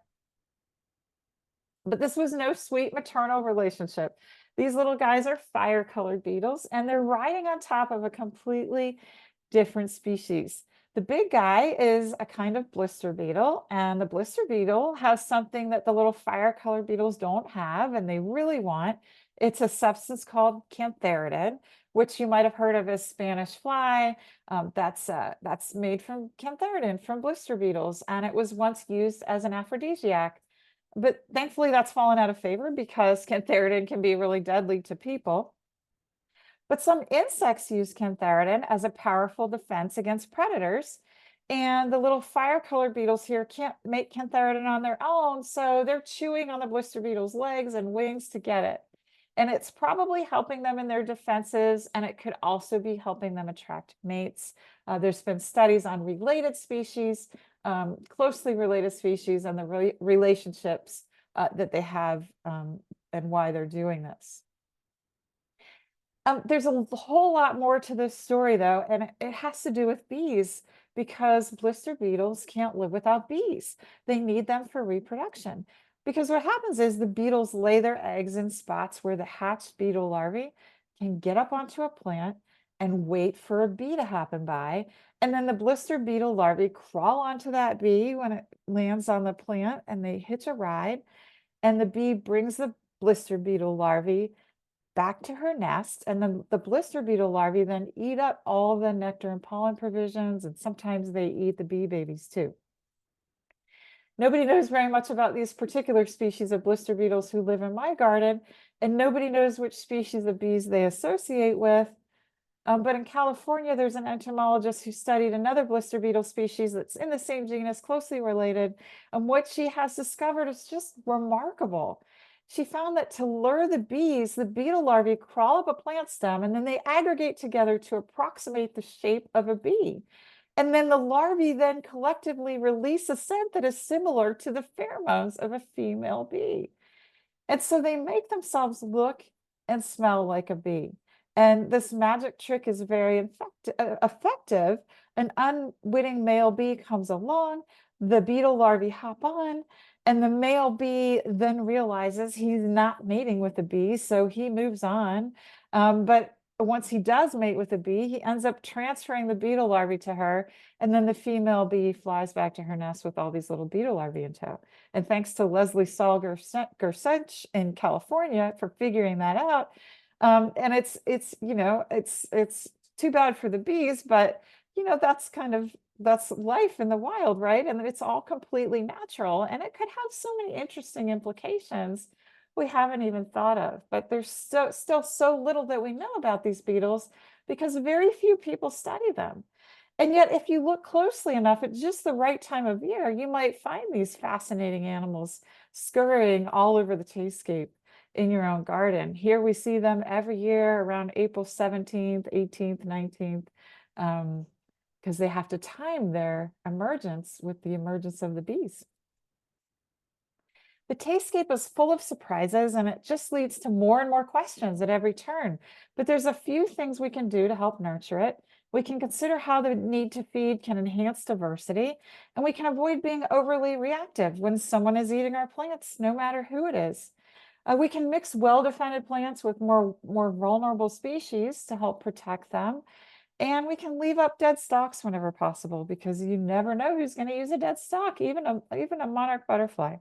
B: But this was no sweet maternal relationship. These little guys are fire-colored beetles, and they're riding on top of a completely different species. The big guy is a kind of blister beetle, and the blister beetle has something that the little fire-colored beetles don't have, and they really want. It's a substance called cantharidin, which you might have heard of as Spanish fly. That's made from cantharidin from blister beetles, and it was once used as an aphrodisiac. But thankfully that's fallen out of favor because cantharidin can be really deadly to people. But some insects use cantharidin as a powerful defense against predators. And the little fire-colored beetles here can't make cantharidin on their own, so they're chewing on the blister beetle's legs and wings to get it. And it's probably helping them in their defenses, and it could also be helping them attract mates. There's been studies on related species, closely related species, and the relationships that they have and why they're doing this. There's a whole lot more to this story, though, and it has to do with bees because blister beetles can't live without bees. They need them for reproduction. Because what happens is the beetles lay their eggs in spots where the hatched beetle larvae can get up onto a plant and wait for a bee to happen by. And then the blister beetle larvae crawl onto that bee when it lands on the plant and they hitch a ride. And the bee brings the blister beetle larvae back to her nest, and then the blister beetle larvae then eat up all the nectar and pollen provisions, and sometimes they eat the bee babies too. Nobody knows very much about these particular species of blister beetles who live in my garden, and nobody knows which species of bees they associate with. But in California, there's an entomologist who studied another blister beetle species that's in the same genus, closely related, and what she has discovered is just remarkable. She found that to lure the bees, the beetle larvae crawl up a plant stem and then they aggregate together to approximate the shape of a bee. And then the larvae then collectively release a scent that is similar to the pheromones of a female bee. And so they make themselves look and smell like a bee. And this magic trick is very effective. An unwitting male bee comes along, the beetle larvae hop on, and the male bee then realizes he's not mating with the bee, so he moves on. But once he does mate with the bee, he ends up transferring the beetle larvae to her, and then the female bee flies back to her nest with all these little beetle larvae in tow. And thanks to Leslie Saul Gersench in California for figuring that out. And it's it's too bad for the bees, but that's life in the wild, right? And it's all completely natural, and it could have so many interesting implications we haven't even thought of. But there's still so little that we know about these beetles because very few people study them. And yet, if you look closely enough at just the right time of year, you might find these fascinating animals scurrying all over the tastes in your own garden. Here we see them every year around April 17th, 18th, 19th, because they have to time their emergence with the emergence of the bees. The tastscape is full of surprises and it just leads to more and more questions at every turn. But there's a few things we can do to help nurture it. We can consider how the need to feed can enhance diversity, and we can avoid being overly reactive when someone is eating our plants, no matter who it is. We can mix well-defended plants with more vulnerable species to help protect them. And we can leave up dead stalks whenever possible because you never know who's going to use a dead stalk, even a monarch butterfly.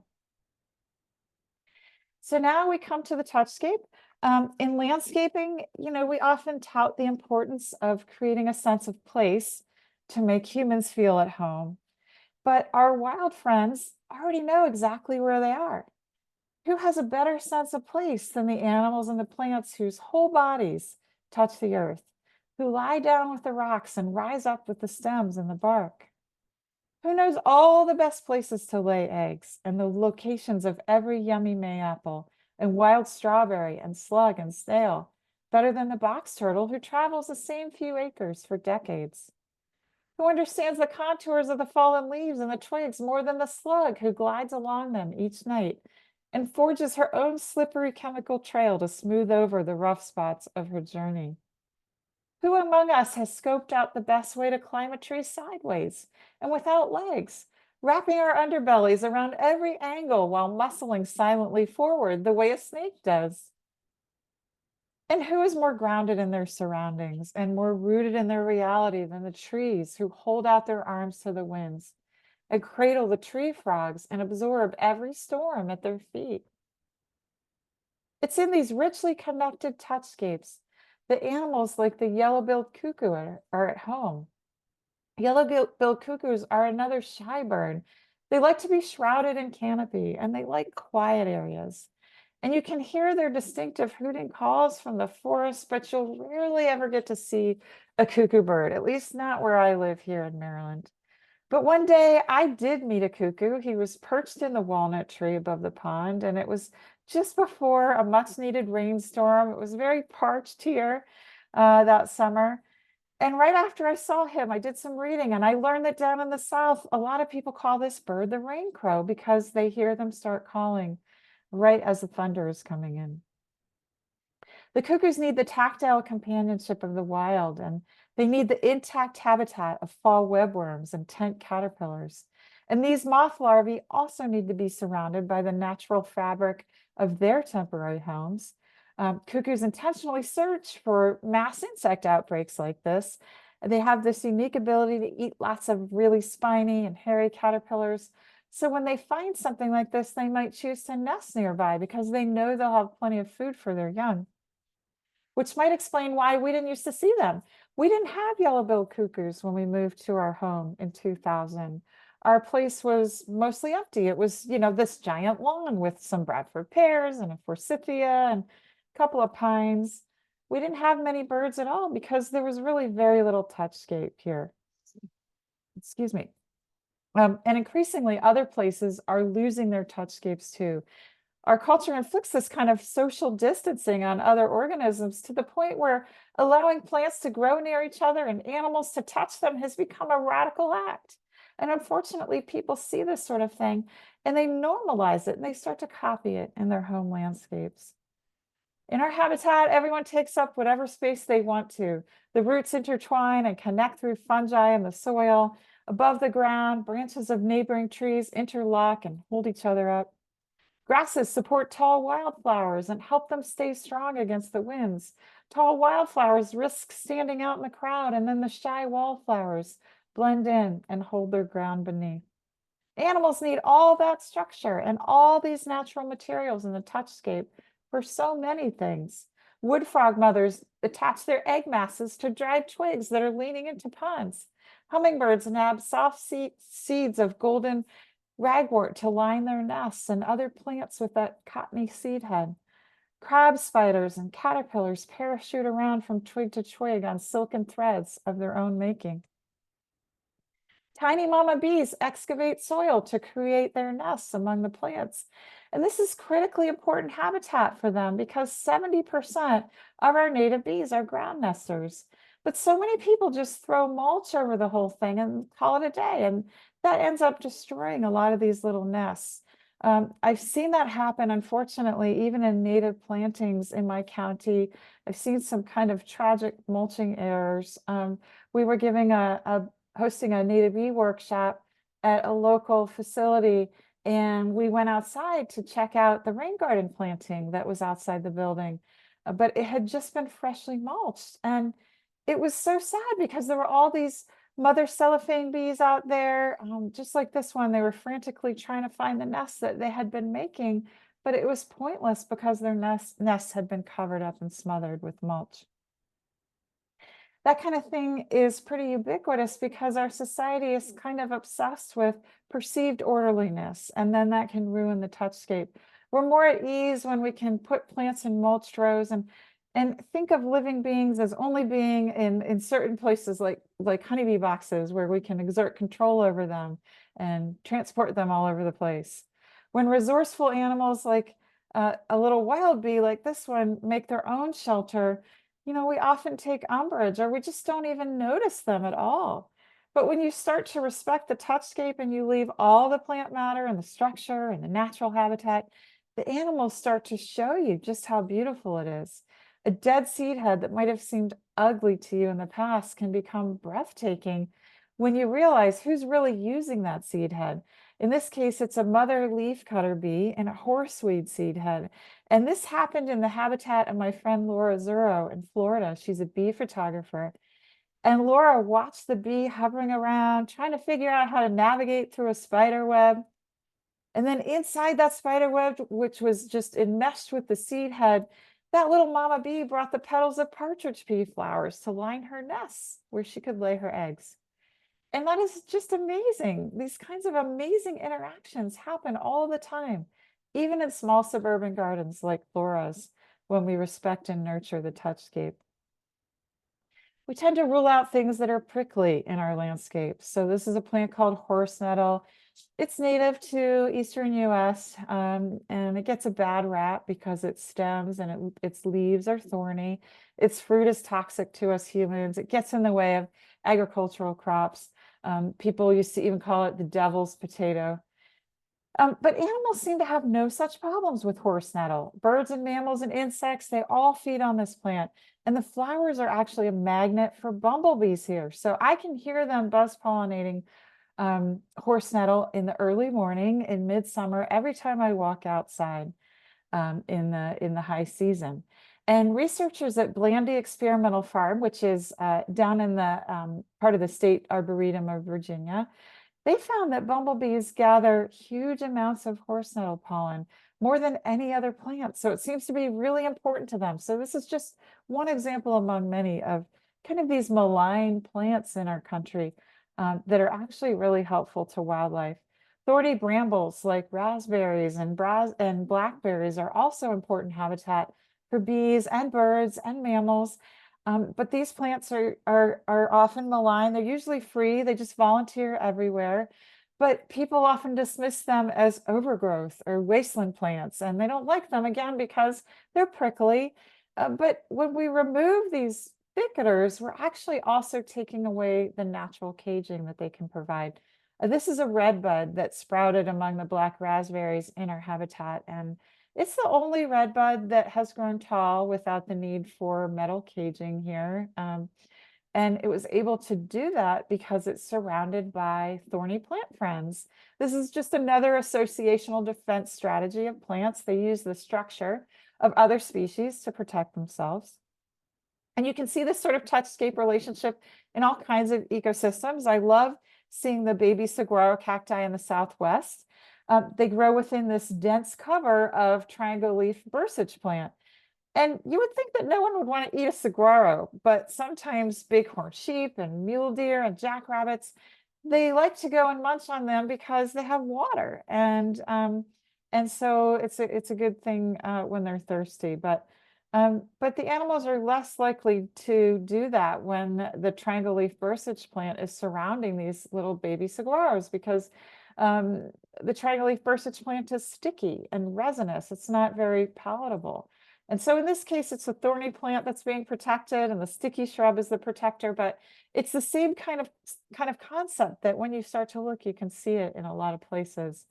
B: So now we come to the touchscape. In landscaping, we often tout the importance of creating a sense of place to make humans feel at home. But our wild friends already know exactly where they are. Who has a better sense of place than the animals and the plants whose whole bodies touch the earth, who lie down with the rocks and rise up with the stems and the bark? Who knows all the best places to lay eggs and the locations of every yummy mayapple and wild strawberry and slug and snail better than the box turtle who travels the same few acres for decades? Who understands the contours of the fallen leaves and the twigs more than the slug who glides along them each night and forges her own slippery chemical trail to smooth over the rough spots of her journey? Who among us has scoped out the best way to climb a tree sideways and without legs, wrapping our underbellies around every angle while muscling silently forward the way a snake does? And who is more grounded in their surroundings and more rooted in their reality than the trees who hold out their arms to the winds and cradle the tree frogs and absorb every storm at their feet? It's in these richly connected touchscapes that animals like the yellow-billed cuckoo are at home. Yellow-billed cuckoos are another shy bird. They like to be shrouded in canopy and they like quiet areas. And you can hear their distinctive hooting calls from the forest, but you'll rarely ever get to see a cuckoo bird, at least not where I live here in Maryland. But one day I did meet a cuckoo. He was perched in the walnut tree above the pond, and it was just before a much needed rainstorm. It was very parched here that summer. And right after I saw him, I did some reading and I learned that down in the South, a lot of people call this bird the rain crow because they hear them start calling right as the thunder is coming in. The cuckoos need the tactile companionship of the wild, and they need the intact habitat of fall webworms and tent caterpillars. And these moth larvae also need to be surrounded by the natural fabric of their temporary homes. Cuckoos intentionally search for mass insect outbreaks like this. They have this unique ability to eat lots of really spiny and hairy caterpillars. So when they find something like this, they might choose to nest nearby because they know they'll have plenty of food for their young, which might explain why we didn't used to see them. We didn't have yellow-billed cuckoos when we moved to our home in 2000. Our place was mostly empty. It was, this giant lawn with some Bradford pears and a forsythia and a couple of pines. We didn't have many birds at all because there was really very little touchscape here. Excuse me. And increasingly, other places are losing their touchscapes too. Our culture inflicts this kind of social distancing on other organisms to the point where allowing plants to grow near each other and animals to touch them has become a radical act. And unfortunately, people see this sort of thing and they normalize it and they start to copy it in their home landscapes. In our habitat, everyone takes up whatever space they want to. The roots intertwine and connect through fungi in the soil. Above the ground, branches of neighboring trees interlock and hold each other up. Grasses support tall wildflowers and help them stay strong against the winds. Tall wildflowers risk standing out in the crowd, and then the shy wallflowers blend in and hold their ground beneath. Animals need all that structure and all these natural materials in the touchscape for so many things. Wood frog mothers attach their egg masses to dried twigs that are leaning into ponds. Hummingbirds nab soft seeds of golden ragwort to line their nests, and other plants with that cottony seed head. Crab spiders and caterpillars parachute around from twig to twig on silken threads of their own making. Tiny mama bees excavate soil to create their nests among the plants. And this is critically important habitat for them because 70% of our native bees are ground nesters. But so many people just throw mulch over the whole thing and call it a day. And that ends up destroying a lot of these little nests. I've seen that happen, unfortunately, even in native plantings in my county. I've seen some kind of tragic mulching errors. We were hosting a native bee workshop at a local facility, and we went outside to check out the rain garden planting that was outside the building, but it had just been freshly mulched. And it was so sad because there were all these mother cellophane bees out there, just like this one. They were frantically trying to find the nests that they had been making, but it was pointless because their nests had been covered up and smothered with mulch. That kind of thing is pretty ubiquitous because our society is kind of obsessed with perceived orderliness, and then that can ruin the touchscape. We're more at ease when we can put plants in mulched rows and think of living beings as only being in certain places like honeybee boxes where we can exert control over them and transport them all over the place. When resourceful animals like a little wild bee like this one make their own shelter, we often take umbrage or we just don't even notice them at all. But when you start to respect the touchscape and you leave all the plant matter and the structure and the natural habitat, the animals start to show you just how beautiful it is. A dead seed head that might have seemed ugly to you in the past can become breathtaking when you realize who's really using that seed head. In this case, it's a mother leafcutter bee and a horseweed seed head. And this happened in the habitat of my friend Laura Zuro in Florida. She's a bee photographer. And Laura watched the bee hovering around, trying to figure out how to navigate through a spider web. And then inside that spider web, which was just enmeshed with the seed head, that little mama bee brought the petals of partridge pea flowers to line her nests where she could lay her eggs. And that is just amazing. These kinds of amazing interactions happen all the time. even in small suburban gardens like Laura's, when we respect and nurture the touchscape. We tend to rule out things that are prickly in our landscape. So this is a plant called horse nettle. It's native to Eastern US, and it gets a bad rap because its stems and its leaves are thorny. Its fruit is toxic to us humans. It gets in the way of agricultural crops. People used to even call it the devil's potato. But animals seem to have no such problems with horse nettle. Birds and mammals and insects, they all feed on this plant. And the flowers are actually a magnet for bumblebees here. So I can hear them buzz pollinating horse nettle in the early morning in midsummer every time I walk outside in the high season. And researchers at Blandy Experimental Farm, which is down in the part of the State Arboretum of Virginia, they found that bumblebees gather huge amounts of horse nettle pollen, more than any other plant. So it seems to be really important to them. So this is just one example among many of kind of these malign plants in our country that are actually really helpful to wildlife. Thorny brambles like raspberries and blackberries are also important habitat for bees and birds and mammals. But these plants are often malign. They're usually free. They just volunteer everywhere. But people often dismiss them as overgrowth or wasteland plants, and they don't like them again because they're prickly. But when we remove these thicketers, we're actually also taking away the natural caging that they can provide. This is a redbud that sprouted among the black raspberries in our habitat, and it's the only redbud that has grown tall without the need for metal caging here. And it was able to do that because it's surrounded by thorny plant friends. This is just another associational defense strategy of plants. They use the structure of other species to protect themselves. And you can see this sort of touchscape relationship in all kinds of ecosystems. I love seeing the baby saguaro cacti in the Southwest. They grow within this dense cover of triangle leaf bursage plant. And you would think that no one would want to eat a saguaro, but sometimes bighorn sheep and mule deer and jackrabbits, they like to go and munch on them because they have water. And so it's a good thing when they're thirsty. But the animals are less likely to do that when the triangle leaf bursage plant is surrounding these little baby saguaros because the triangle leaf bursage plant is sticky and resinous. It's not very palatable. And so in this case, it's a thorny plant that's being protected and the sticky shrub is the protector, but it's the same kind of concept that when you start to look, you can see it in a lot of places.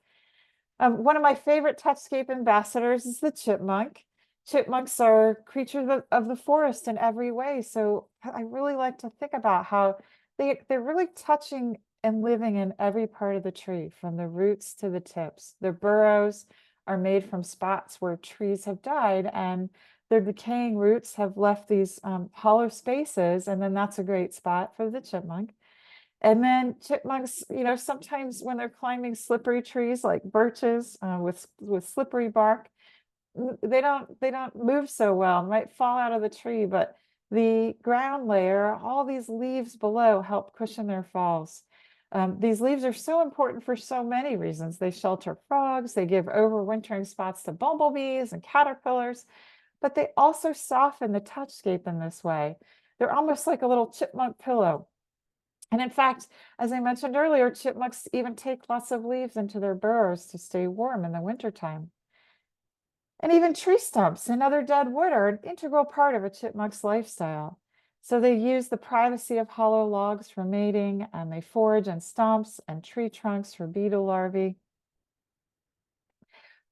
B: One of my favorite touchscape ambassadors is the chipmunk. Chipmunks are creatures of the forest in every way. So I really like to think about how they're really touching and living in every part of the tree, from the roots to the tips. Their burrows are made from spots where trees have died, and their decaying roots have left these hollow spaces, and then that's a great spot for the chipmunk. And then chipmunks, sometimes when they're climbing slippery trees like birches with slippery bark, they don't move so well, might fall out of the tree, but the ground layer, all these leaves below help cushion their falls. These leaves are so important for so many reasons. They shelter frogs, they give overwintering spots to bumblebees and caterpillars, but they also soften the touchscape in this way. They're almost like a little chipmunk pillow. And in fact, as I mentioned earlier, chipmunks even take lots of leaves into their burrows to stay warm in the wintertime. And even tree stumps and other dead wood are an integral part of a chipmunk's lifestyle. So they use the privacy of hollow logs for mating, and they forage in stumps and tree trunks for beetle larvae.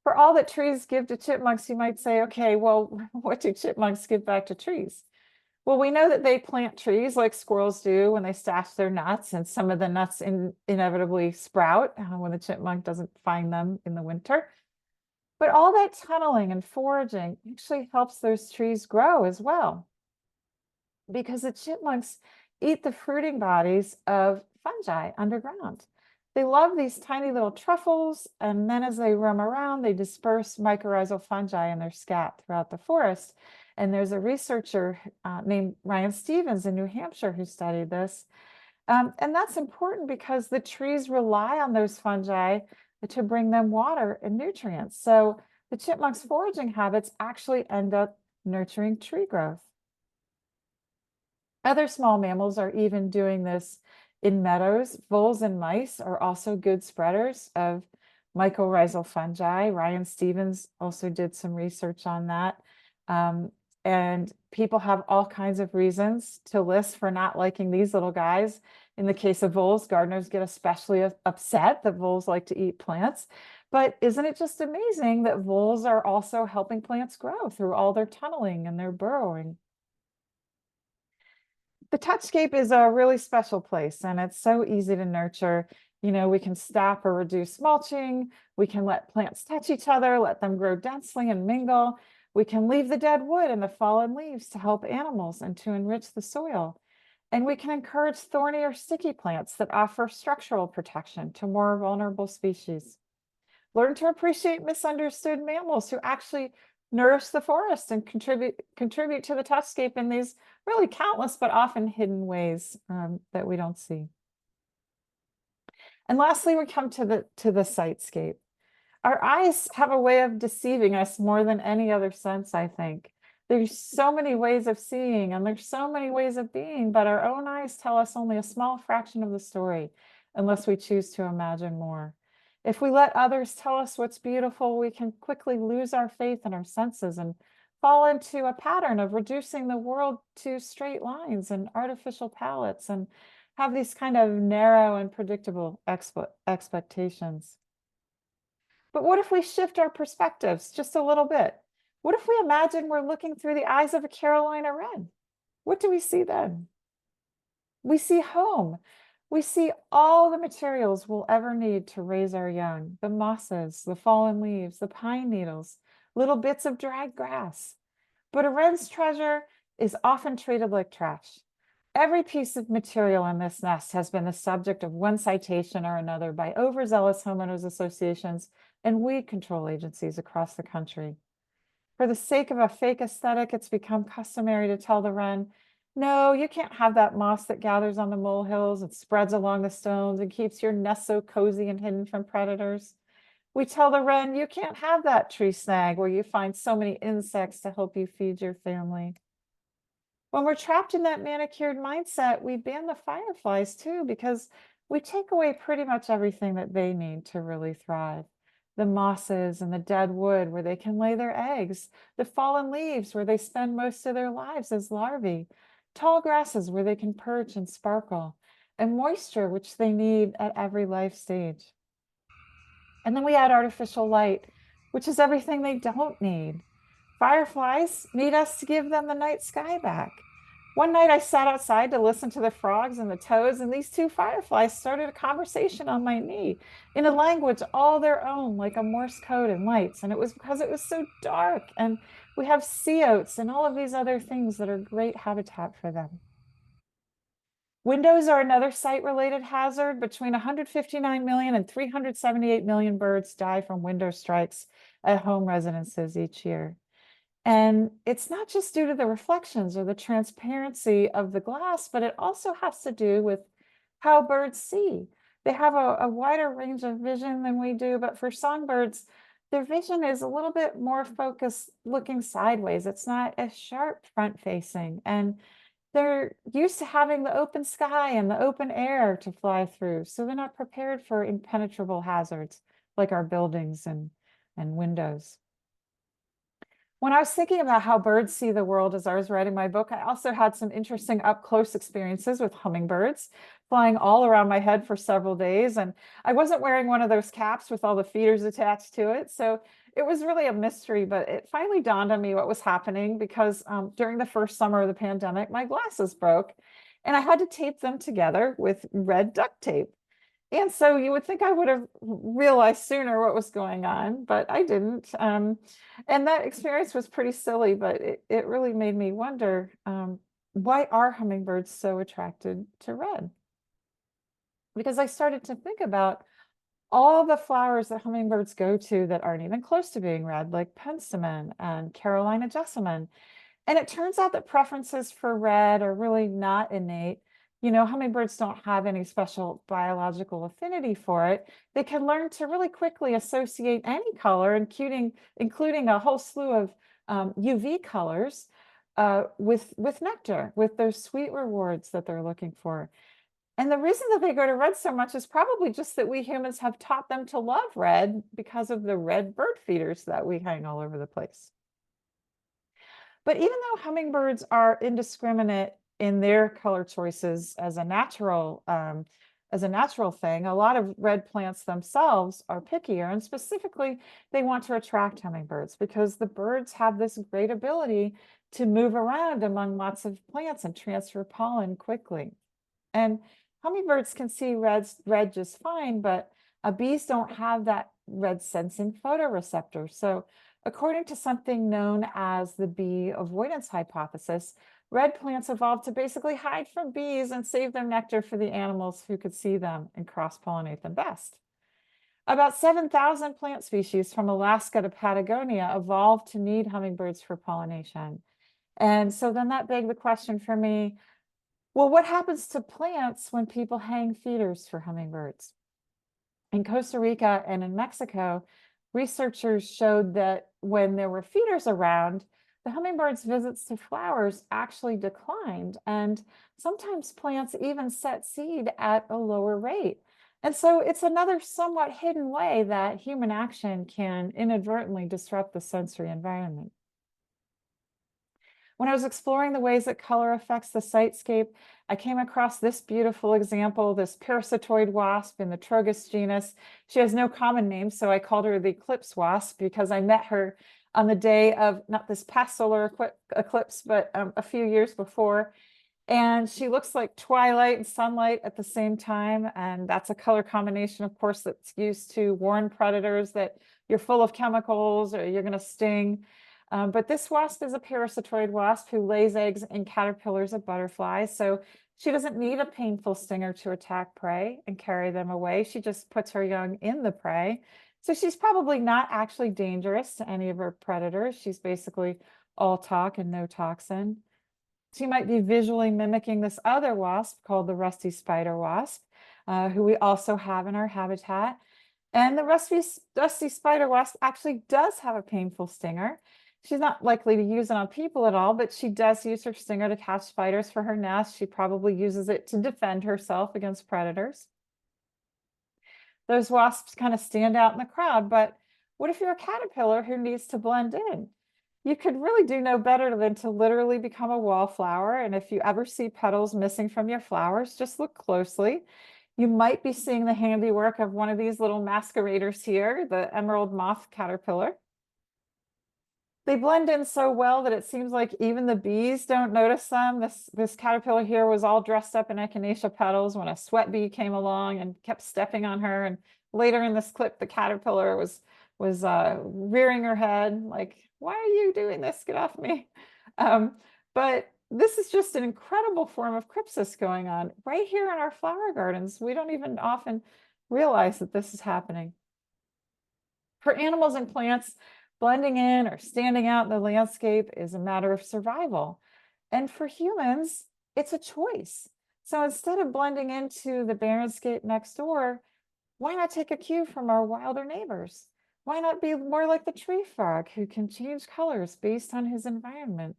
B: For all that trees give to chipmunks, you might say, okay, well, what do chipmunks give back to trees? Well, we know that they plant trees like squirrels do when they stash their nuts, and some of the nuts inevitably sprout when the chipmunk doesn't find them in the winter. But all that tunneling and foraging actually helps those trees grow as well, because the chipmunks eat the fruiting bodies of fungi underground. They love these tiny little truffles, and then as they roam around, they disperse mycorrhizal fungi in their scat throughout the forest. And there's a researcher named Ryan Stevens in New Hampshire who studied this. And that's important because the trees rely on those fungi to bring them water and nutrients. So the chipmunks' foraging habits actually end up nurturing tree growth. Other small mammals are even doing this in meadows. Voles and mice are also good spreaders of mycorrhizal fungi. Ryan Stevens also did some research on that. Um, and people have all kinds of reasons to list for not liking these little guys. In the case of voles, gardeners get especially upset that voles like to eat plants. But isn't it just amazing that voles are also helping plants grow through all their tunneling and their burrowing? The touchscape is a really special place and it's so easy to nurture. You know, we can stop or reduce mulching. We can let plants touch each other, let them grow densely and mingle. We can leave the dead wood and the fallen leaves to help animals and to enrich the soil. And we can encourage thorny or sticky plants that offer structural protection to more vulnerable species. Learn to appreciate misunderstood mammals who actually nourish the forest and contribute to the touchscape in these really countless but often hidden ways that we don't see. And lastly, we come to the sitescape. Our eyes have a way of deceiving us more than any other sense, I think. There's so many ways of seeing and there's so many ways of being, but our own eyes tell us only a small fraction of the story unless we choose to imagine more. If we let others tell us what's beautiful, we can quickly lose our faith in our senses and fall into a pattern of reducing the world to straight lines and artificial palettes and have these kind of narrow and predictable expectations. But what if we shift our perspectives just a little bit? What if we imagine we're looking through the eyes of a Carolina wren? What do we see then? We see home. We see all the materials we'll ever need to raise our young, the mosses, the fallen leaves, the pine needles, little bits of dried grass. But a wren's treasure is often treated like trash. Every piece of material in this nest has been the subject of one citation or another by overzealous homeowners associations and weed control agencies across the country. For the sake of a fake aesthetic, it's become customary to tell the wren, no, you can't have that moss that gathers on the molehills and spreads along the stones and keeps your nest so cozy and hidden from predators. We tell the wren, you can't have that tree snag where you find so many insects to help you feed your family. When we're trapped in that manicured mindset, we ban the fireflies too, because we take away pretty much everything that they need to really thrive. The mosses and the dead wood where they can lay their eggs, the fallen leaves where they spend most of their lives as larvae, tall grasses where they can perch and sparkle, and moisture, which they need at every life stage. And then we add artificial light, which is everything they don't need. Fireflies need us to give them the night sky back. One night I sat outside to listen to the frogs and the toads, and these two fireflies started a conversation on my knee in a language all their own, like a Morse code and lights. And it was because it was so dark. And we have sea oats and all of these other things that are great habitat for them. Windows are another site-related hazard. Between 159 million and 378 million birds die from window strikes at home residences each year. And it's not just due to the reflections or the transparency of the glass, but it also has to do with how birds see. They have a wider range of vision than we do, but for songbirds, their vision is a little bit more focused looking sideways. It's not as sharp front facing. And they're used to having the open sky and the open air to fly through. So they're not prepared for impenetrable hazards like our buildings and windows. When I was thinking about how birds see the world as I was writing my book, I also had some interesting up close experiences with hummingbirds flying all around my head for several days. And I wasn't wearing one of those caps with all the feeders attached to it. So it was really a mystery, but it finally dawned on me what was happening because during the first summer of the pandemic, my glasses broke and I had to tape them together with red duct tape. And so you would think I would have realized sooner what was going on, but I didn't. And that experience was pretty silly, but it really made me wonder, why are hummingbirds so attracted to red? Because I started to think about all the flowers that hummingbirds go to that aren't even close to being red, like penstemon and Carolina jessamine. And it turns out that preferences for red are really not innate. Hummingbirds don't have any special biological affinity for it. They can learn to really quickly associate any color, including a whole slew of UV colors, with nectar, with those sweet rewards that they're looking for. And the reason that they go to red so much is probably just that we humans have taught them to love red because of the red bird feeders that we hang all over the place. But even though hummingbirds are indiscriminate in their color choices as a natural thing, a lot of red plants themselves are pickier, and specifically, they want to attract hummingbirds because the birds have this great ability to move around among lots of plants and transfer pollen quickly. And hummingbirds can see red just fine, but bees don't have that red sensing photoreceptor. So according to something known as the bee avoidance hypothesis, red plants evolved to basically hide from bees and save their nectar for the animals who could see them and cross-pollinate them best. About 7,000 plant species from Alaska to Patagonia evolved to need hummingbirds for pollination. And so then that begged the question for me, well, what happens to plants when people hang feeders for hummingbirds? In Costa Rica and in Mexico, researchers showed that when there were feeders around, the hummingbirds' visits to flowers actually declined, and sometimes plants even set seed at a lower rate. And so it's another somewhat hidden way that human action can inadvertently disrupt the sensory environment. When I was exploring the ways that color affects the sitescape, I came across this beautiful example, this parasitoid wasp in the Trogus genus. She has no common name, so I called her the eclipse wasp because I met her on the day of not this past solar eclipse, but a few years before. And she looks like twilight and sunlight at the same time. And that's a color combination, of course, that's used to warn predators that you're full of chemicals or you're going to sting. But this wasp is a parasitoid wasp who lays eggs in caterpillars of butterflies. So she doesn't need a painful stinger to attack prey and carry them away. She just puts her young in the prey. So she's probably not actually dangerous to any of her predators. She's basically all talk and no toxin. She might be visually mimicking this other wasp called the rusty spider wasp, who we also have in our habitat. And the rusty spider wasp actually does have a painful stinger. She's not likely to use it on people at all, but she does use her stinger to catch spiders for her nest. She probably uses it to defend herself against predators. Those wasps kind of stand out in the crowd, but what if you're a caterpillar who needs to blend in? You could really do no better than to literally become a wallflower. And if you ever see petals missing from your flowers, just look closely. You might be seeing the handiwork of one of these little masqueraders here, the emerald moth caterpillar. They blend in so well that it seems like even the bees don't notice them. This caterpillar here was all dressed up in echinacea petals when a sweat bee came along and kept stepping on her. And later in this clip, the caterpillar was rearing her head like, why are you doing this? Get off me. But this is just an incredible form of crypsis going on right here in our flower gardens. We don't even often realize that this is happening. For animals and plants, blending in or standing out in the landscape is a matter of survival. And for humans, it's a choice. So instead of blending into the barrenscape next door, why not take a cue from our wilder neighbors? Why not be more like the tree frog who can change colors based on his environment?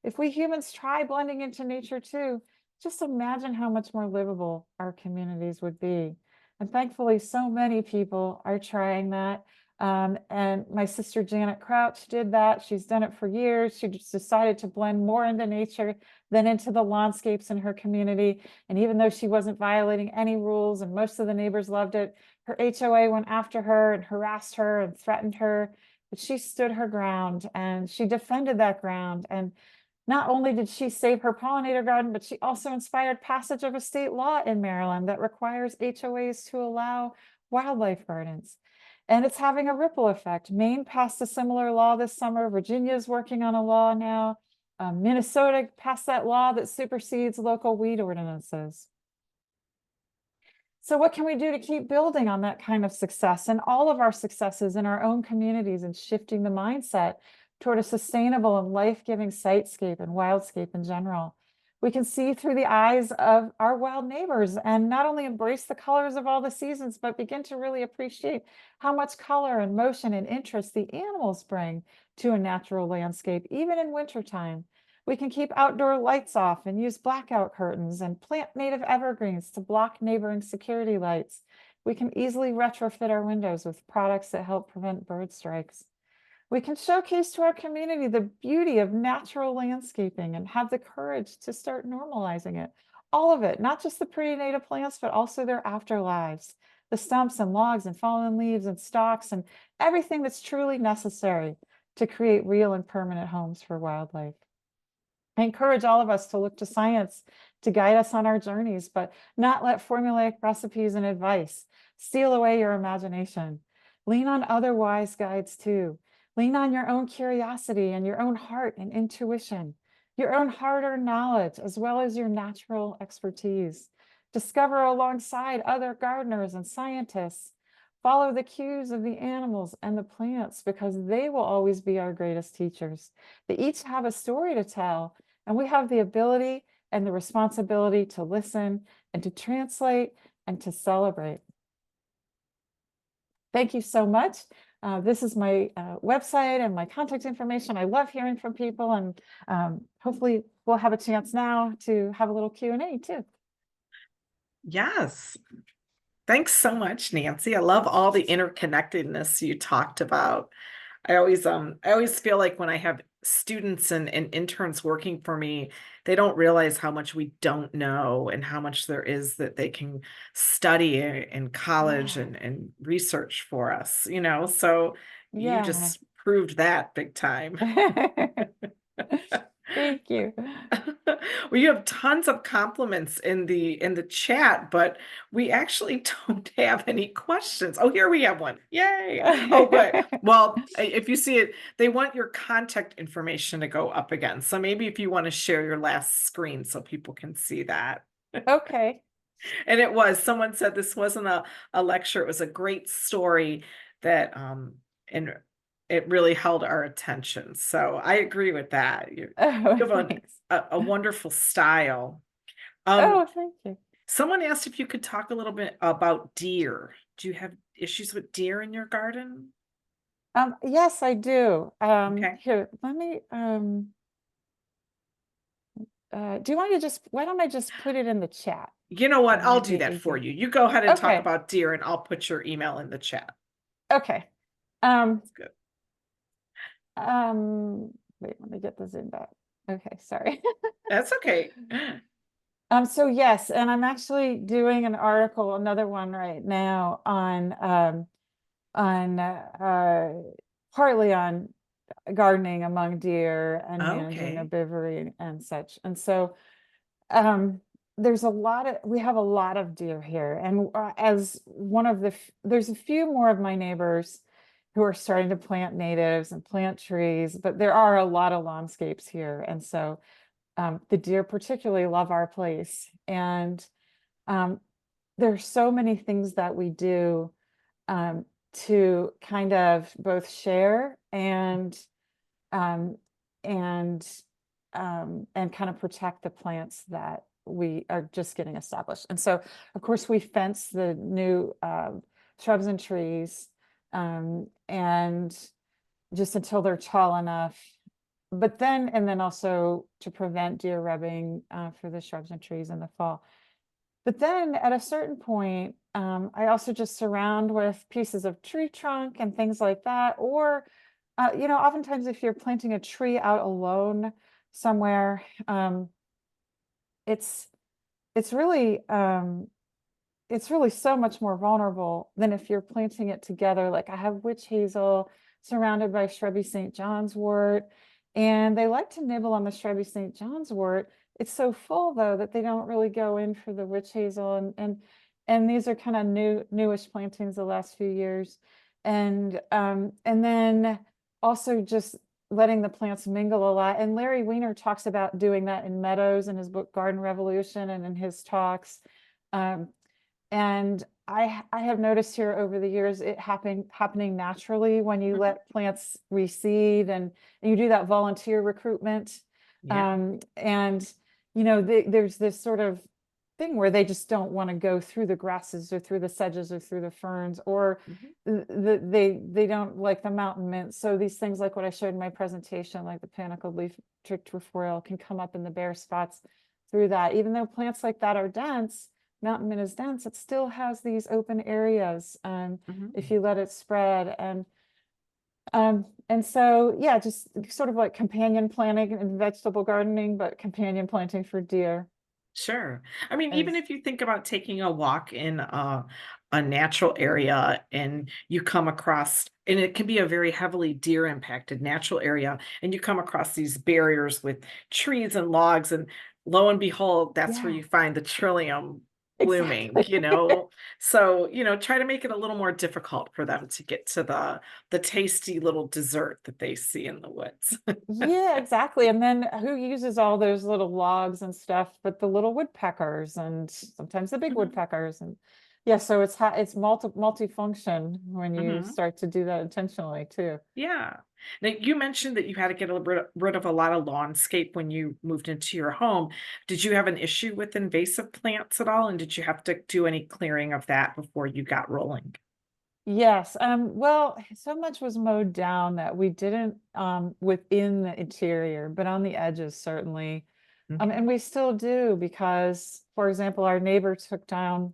B: If we humans try blending into nature too, just imagine how much more livable our communities would be. And thankfully, so many people are trying that. And my sister Janet Crouch did that. She's done it for years. She just decided to blend more into nature than into the landscapes in her community. And even though she wasn't violating any rules and most of the neighbors loved it, her HOA went after her and harassed her and threatened her. But she stood her ground and she defended that ground. And not only did she save her pollinator garden, but she also inspired passage of a state law in Maryland that requires HOAs to allow wildlife gardens. And it's having a ripple effect. Maine passed a similar law this summer. Virginia is working on a law now. Minnesota passed that law that supersedes local weed ordinances. So what can we do to keep building on that kind of success and all of our successes in our own communities and shifting the mindset toward a sustainable and life-giving sitescape and wildscape in general? We can see through the eyes of our wild neighbors and not only embrace the colors of all the seasons, but begin to really appreciate how much color and motion and interest the animals bring to a natural landscape, even in wintertime. We can keep outdoor lights off and use blackout curtains and plant native evergreens to block neighboring security lights. We can easily retrofit our windows with products that help prevent bird strikes. We can showcase to our community the beauty of natural landscaping and have the courage to start normalizing it. All of it, not just the pretty native plants, but also their afterlives, the stumps and logs and fallen leaves and stalks and everything that's truly necessary to create real and permanent homes for wildlife. I encourage all of us to look to science to guide us on our journeys, but not let formulaic recipes and advice steal away your imagination. Lean on other wise guides too. Lean on your own curiosity and your own heart and intuition, your own hard-earned knowledge, as well as your natural expertise. Discover alongside other gardeners and scientists. Follow the cues of the animals and the plants because they will always be our greatest teachers. They each have a story to tell, and we have the ability and the responsibility to listen and to translate and to celebrate. Thank you so much. This is my website and my contact information. I love hearing from people, and hopefully we'll have a chance now to have a little Q&A too.
A: Yes. Thanks so much, Nancy. I love all the interconnectedness you talked about. I always feel like when I have students and interns working for me, they don't realize how much we don't know and how much there is that they can study in college
B: Yeah.
A: and research for us, you know? So you
B: Yeah.
A: just proved that big time.
B: Thank you.
A: Well, you have tons of compliments in the chat, but we actually don't have any questions. Oh, here we have one. Yay. Oh, good. Well, if you see it, they want your contact information to go up again. So maybe if you want to share your last screen so people can see that.
B: Okay.
A: And someone said this wasn't a lecture, it was a great story that and it really held our attention. So I agree with that.
B: Oh,
A: You have
B: thanks.
A: a wonderful style. Um,
B: Oh, thank you.
A: someone asked if you could talk a little bit about deer. Do you have issues with deer in your garden?
B: Yes, I do.
A: Okay.
B: Here, let me do you want to why don't I just put it in the chat?
A: You know what?
B: That
A: I'll
B: might
A: do
B: be
A: that for
B: easier.
A: you. You go ahead and talk
B: Okay.
A: about deer and I'll put your email in the chat.
B: Okay. Um,
A: That's good.
B: wait, let me get the Zoom back. Okay, sorry.
A: That's okay.
B: So yes, and I'm actually doing an article, another one right now on partly on gardening among deer and managing
A: Okay.
B: herbivory and such. And so um we have a lot of deer here, and as one of there's a few more of my neighbors who are starting to plant natives and plant trees, but there are a lot of landscapes here, and so the deer particularly love our place. And um, there's so many things that we do to kind of both share um, and and kind of protect the plants that we are just getting established. And so, of course, we fence the new shrubs and trees, and just until they're tall enough. But then, and then also to prevent deer rubbing for the shrubs and trees in the fall. But then at a certain point, I also just surround with pieces of tree trunk and things like that. Or, oftentimes if you're planting a tree out alone somewhere, it's it's really it's really so much more vulnerable than if you're planting it together. Like I have witch hazel surrounded by shrubby St. John's wort, and they like to nibble on the shrubby St. John's wort. It's so full though that they don't really go in for the witch hazel, and these are kind of newish plantings the last few years. And then also just letting the plants mingle a lot. And Larry Weiner talks about doing that in meadows in his book Garden Revolution and in his talks. Um, and I have noticed here over the years it happening naturally when you
A: Mhm.
B: let plants reseed and you do that volunteer recruitment.
A: Yeah.
B: And there's this sort of thing where they just don't want to go through the grasses or through the sedges or through the ferns, or
A: Mhm.
B: they don't like the mountain mint. So these things like what I showed in my presentation, like the panicled leaf trefoil, can come up in the bare spots through that. Even though plants like that are dense, mountain mint is dense, it still has these open areas if
A: Mhm.
B: you let it spread. And so, yeah, just sort of like companion planting and vegetable gardening, but companion planting for deer
A: Sure. I mean, even
B: is,
A: if you think about taking a walk in a natural area and you come across, and it can be a very heavily deer impacted natural area, and you come across these barriers with trees and logs, and lo and behold, that's where
B: yeah,
A: you find the trillium blooming,
B: exactly.
A: So, try to make it a little more difficult for them to get to the tasty little dessert that they see in the woods.
B: Yeah, exactly. And then who uses all those little logs and stuff, but the little woodpeckers and sometimes the big
A: Mhm.
B: woodpeckers. And yeah, so it's multifunction when you
A: Mhm.
B: start to do that intentionally too.
A: Yeah. Now, you mentioned that you had to get rid of a lot of lawnscape when you moved into your home. Did you have an issue with invasive plants at all? And did you have to do any clearing of that before you got rolling?
B: Yes. Well, so much was mowed down that we didn't within the interior, but on the edges certainly.
A: Mhm.
B: And we still do because, for example, our neighbor took down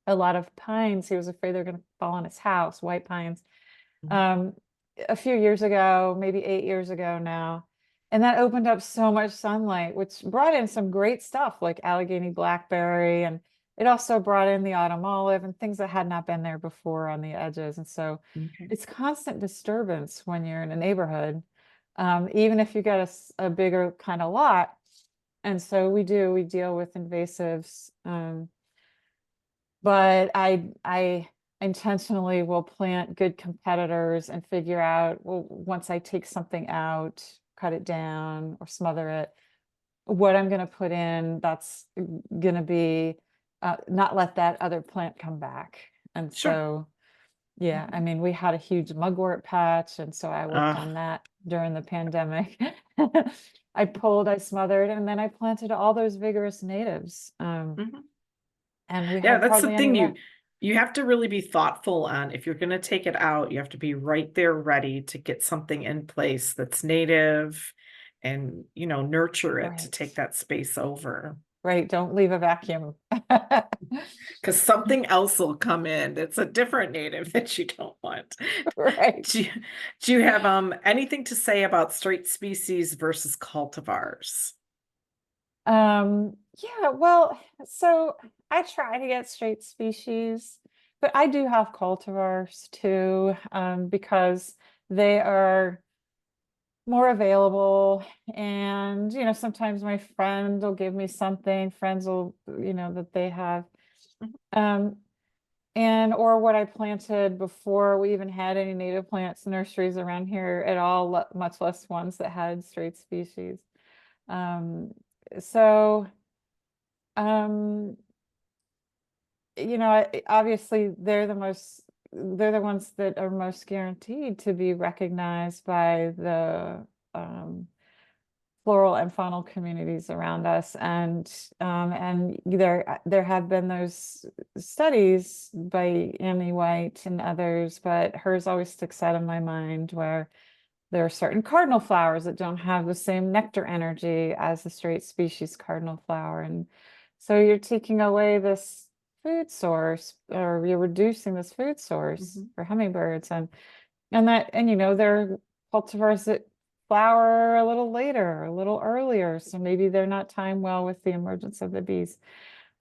B: a lot of pines. He was afraid they're going to fall on his house, white pines,
A: Mhm.
B: um, a few years ago, maybe 8 years ago now. And that opened up so much sunlight, which brought in some great stuff like Allegheny blackberry. And it also brought in the autumn olive and things that had not been there before on the edges. And so
A: Okay.
B: it's constant disturbance when you're in a neighborhood, even if you get a bigger kind of lot. And so we deal with invasives. But I intentionally will plant good competitors and figure out, well, once I take something out, cut it down or smother it, what I'm going to put in that's going to be not let that other plant come back. And
A: Sure.
B: so, yeah, I
A: Mhm.
B: mean, we had a huge mugwort patch, and so I worked
A: Uh,
B: on that during the pandemic. I smothered, and then I planted all those vigorous natives.
A: mhm.
B: And we
A: Yeah,
B: have
A: that's the
B: hardly any
A: thing. You
B: left.
A: you have to really be thoughtful on if you're going to take it out, you have to be right there ready to get something in place that's native and, nurture it to take
B: Right.
A: that space over.
B: Right, don't leave a vacuum.
A: Because something else will come in that's a different native that you don't want.
B: Right.
A: Do you do you have, anything to say about straight species versus cultivars?
B: Yeah, well, so I try to get straight species, but I do have cultivars too, because they are more available. And, sometimes my friend will give me something, friends will, that they have.
A: Mhm.
B: Um, and or what I planted before we even had any native plants nurseries around here at all, much less ones that had straight species. Um, so um, obviously they're the ones that are most guaranteed to be recognized by the um, floral and faunal communities around us. And there have been those studies by Annie White and others, but hers always sticks out in my mind, where there are certain cardinal flowers that don't have the same nectar energy as the straight species cardinal flower. And so you're taking away this food source, or you're reducing this food source
A: Mhm.
B: for hummingbirds. And there are cultivars that flower a little later, a little earlier. So maybe they're not timed well with the emergence of the bees.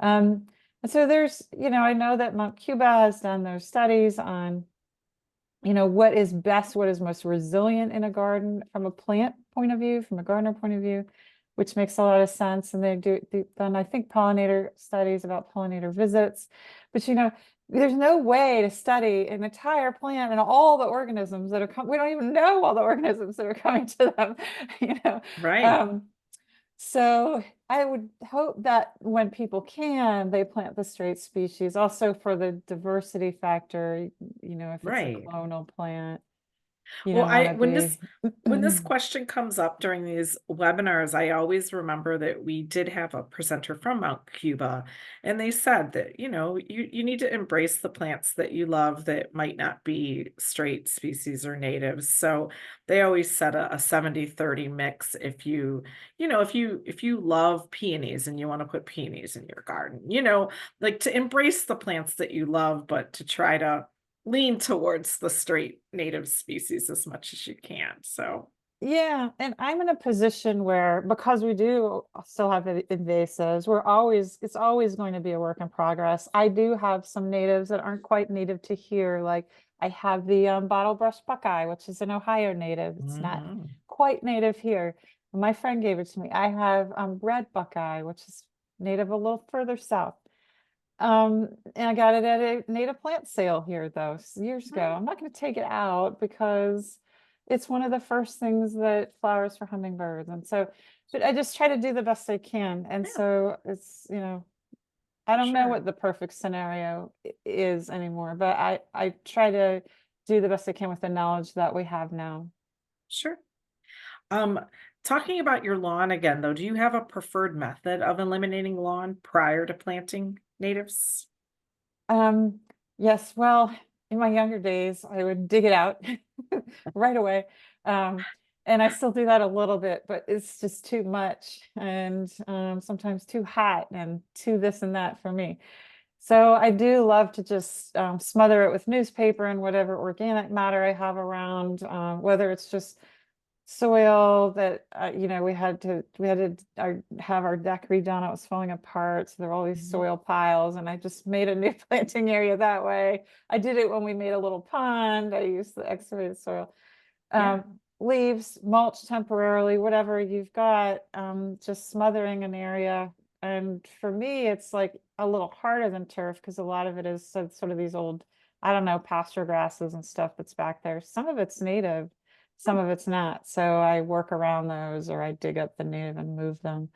B: Um, and so I know that Mount Cuba has done those studies on, what is best, what is most resilient in a garden from a plant point of view, from a gardener point of view, which makes a lot of sense. And they've done, I think, pollinator studies about pollinator visits. But there's no way to study an entire plant and all the organisms that are coming. We don't even know all the organisms that are coming to them, you know.
A: Right,
B: Um, so I would hope that when people can, they plant the straight species, also for the diversity factor, if it's a
A: right.
B: clonal plant. You
A: Well,
B: don't want to
A: when
B: be.
A: this question comes up during these webinars, I always remember that we did have a presenter from Mount Cuba, and they said that, you need to embrace the plants that you love that might not be straight species or natives. So they always said a 70-30 mix. If you love peonies and you want to put peonies in your garden, like to embrace the plants that you love, but to try to lean towards the straight native species as much as you can. So,
B: Yeah, and I'm in a position where because we do still have invasives, it's always going to be a work in progress. I do have some natives that aren't quite native to here. Like I have the bottle brush buckeye, which is an Ohio native. It's not
A: mhm.
B: quite native here. My friend gave it to me. I have red buckeye, which is native a little further south. And I got it at a native plant sale here though, years ago. I'm not going to take it out because it's one of the first things that flowers for hummingbirds. And so, but I just try to do the best I can. And
A: Yeah,
B: so I don't know
A: sure,
B: what the perfect scenario is anymore, but I try to do the best I can with the knowledge that we have now.
A: sure. Um, Talking about your lawn again, though, do you have a preferred method of eliminating lawn prior to planting natives?
B: Um, yes, well, in my younger days, I would dig it out right away. Um, and I still do that a little bit, but it's just too much and sometimes too hot and too this and that for me. So I do love to just smother it with newspaper and whatever organic matter I have around, whether it's just soil that we had to have our deck redone. It was falling apart, so there were all these
A: Mhm.
B: soil piles, and I just made a new planting area that way. I did it when we made a little pond. I used the excavated soil.
A: Yeah.
B: Leaves, mulch temporarily, whatever you've got, just smothering an area. And for me, it's like a little harder than turf because a lot of it is sort of these old, I don't know, pasture grasses and stuff that's back there. Some of it's native, some
A: Hmm,
B: of it's not. So I work around those or I dig up the native and move them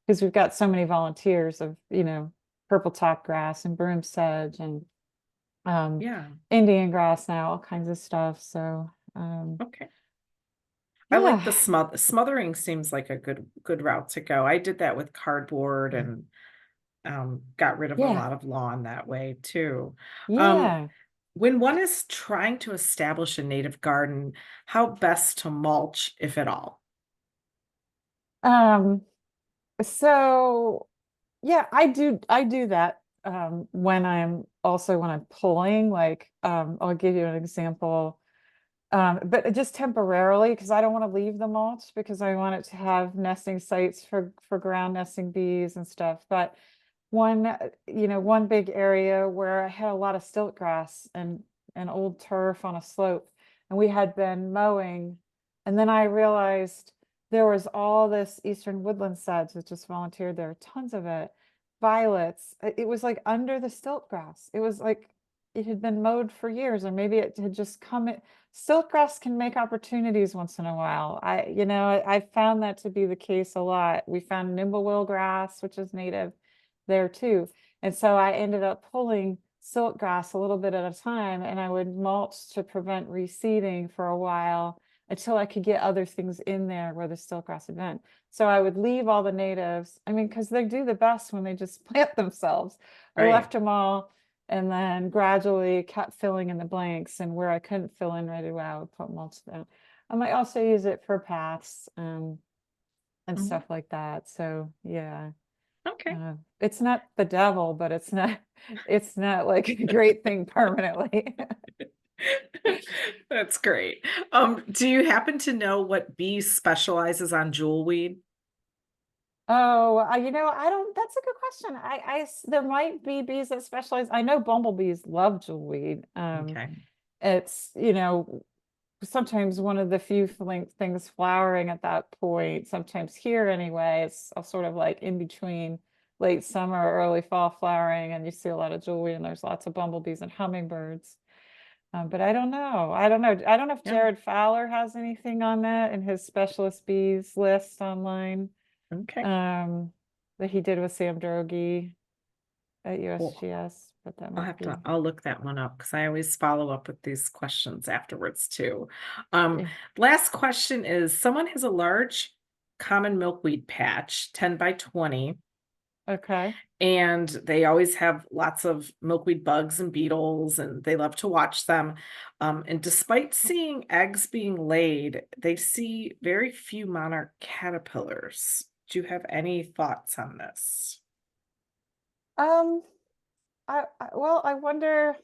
B: because we've got so many volunteers of, purple top grass and broom sedge and um,
A: yeah.
B: Indian grass now, all kinds of stuff. So
A: Okay. I like
B: yeah.
A: the smothering seems like a good route to go. I did that with cardboard and got rid of a
B: Yeah.
A: lot of lawn that way too. Um,
B: Yeah.
A: when one is trying to establish a native garden, how best to mulch, if at all?
B: Um, so yeah, I do that when I'm pulling, like I'll give you an example. But just temporarily because I don't want to leave the mulch because I want it to have nesting sites for ground nesting bees and stuff. But one big area where I had a lot of stilt grass and old turf on a slope, and we had been mowing, and then I realized there was all this eastern woodland sedge that just volunteered there, tons of it, violets. It was like under the stilt grass. It was like it had been mowed for years, or maybe it had just come in. Stilt grass can make opportunities once in a while. I found that to be the case a lot. We found nimblewill grass, which is native there too. And so I ended up pulling silk grass a little bit at a time, and I would mulch to prevent reseeding for a while until I could get other things in there where the silk grass had been. So I would leave all the natives, I mean, because they do the best when they just plant themselves. I
A: Right.
B: left them all and then gradually kept filling in the blanks. And where I couldn't fill in right away, I would put mulch down. I might also use it for paths and
A: Mhm.
B: stuff like that. So yeah.
A: Okay.
B: It's not the devil, but it's not like a great thing permanently.
A: That's great. Do you happen to know what bee specializes on jewelweed?
B: Oh, I don't, that's a good question. There might be bees that specialize. I know bumblebees love jewelweed.
A: Okay.
B: It's, sometimes one of the few things flowering at that point, sometimes here anyway, it's a sort of like in between late summer, early fall flowering, and you see a lot of jewelweed and there's lots of bumblebees and hummingbirds. But I don't know. I don't know. I don't know if
A: Yeah.
B: Jared Fowler has anything on that in his specialist bees list online
A: Okay.
B: um, that he did with Sam Droege at
A: Cool.
B: USGS. what that might be.
A: I'll look that one up because I always follow up with these questions afterwards too. Um,
B: Yeah.
A: Last question is someone has a large common milkweed patch, 10 by 20,
B: Okay.
A: and they always have lots of milkweed bugs and beetles, and they love to watch them. And despite seeing eggs being laid, they see very few monarch caterpillars. Do you have any thoughts on this?
B: Um, well, I wonder,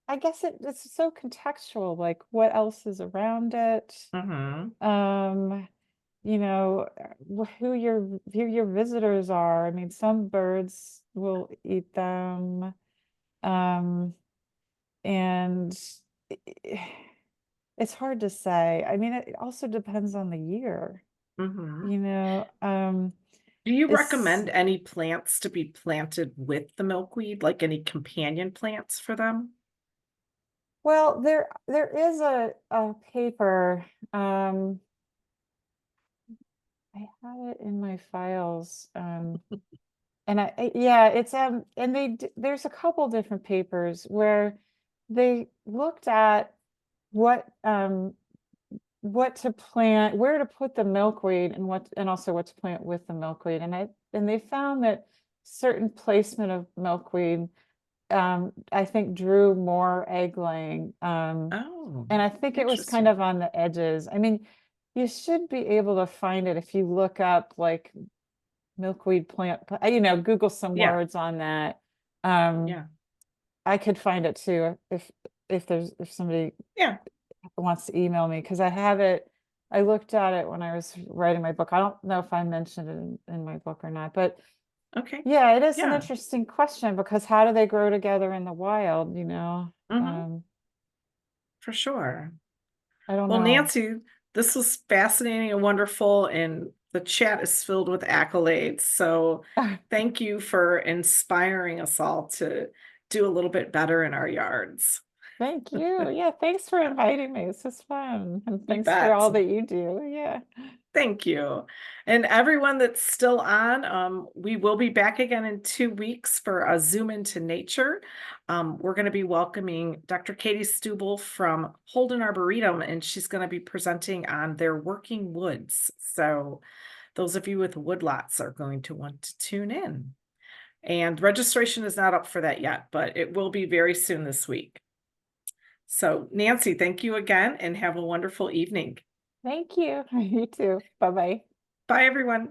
B: I guess it's so contextual, like what else is around it.
A: Mm-hmm.
B: Um, who your visitors are. I mean, some birds will eat them. Um, and i- it's hard to say. I mean, it also depends on the year,
A: Mm-hmm.
B: you know.
A: Do you
B: It's
A: recommend any plants to be planted with the milkweed, like any companion plants for them?
B: well, there is a paper. I have it in my files. And yeah, it's and there's a couple different papers where they looked at what what to plant, where to put the milkweed, and also what to plant with the milkweed. And they found that certain placement of milkweed, I think drew more egg laying.
A: Oh,
B: And I think it was kind
A: interesting.
B: of on the edges. I mean, you should be able to find it if you look up like milkweed plant, Google some
A: Yeah,
B: words on that. Um,
A: yeah,
B: I could find it too if somebody
A: yeah.
B: wants to email me because I have it. I looked at it when I was writing my book. I don't know if I mentioned it in my book or not, but
A: Okay,
B: yeah, it is an
A: yeah.
B: interesting question because how do they grow together in the wild,
A: Hmm.
B: Um,
A: For sure.
B: I don't
A: Well,
B: know.
A: Nancy, this was fascinating and wonderful, and the chat is filled with accolades. So thank you for inspiring us all to do a little bit better in our yards.
B: Thank you. Yeah, thanks for inviting me. This is fun. And
A: You
B: thanks for
A: bet.
B: all that you do. Yeah.
A: Thank you. And everyone that's still on, we will be back again in 2 weeks for a Zoom into Nature. We're going to be welcoming Dr. Katie Stubble from Holden Arboretum, and she's going to be presenting on their working woods. So those of you with woodlots are going to want to tune in. And registration is not up for that yet, but it will be very soon this week. So, Nancy, thank you again and have a wonderful evening.
B: Thank you. You too. Bye-bye.
A: Bye, everyone.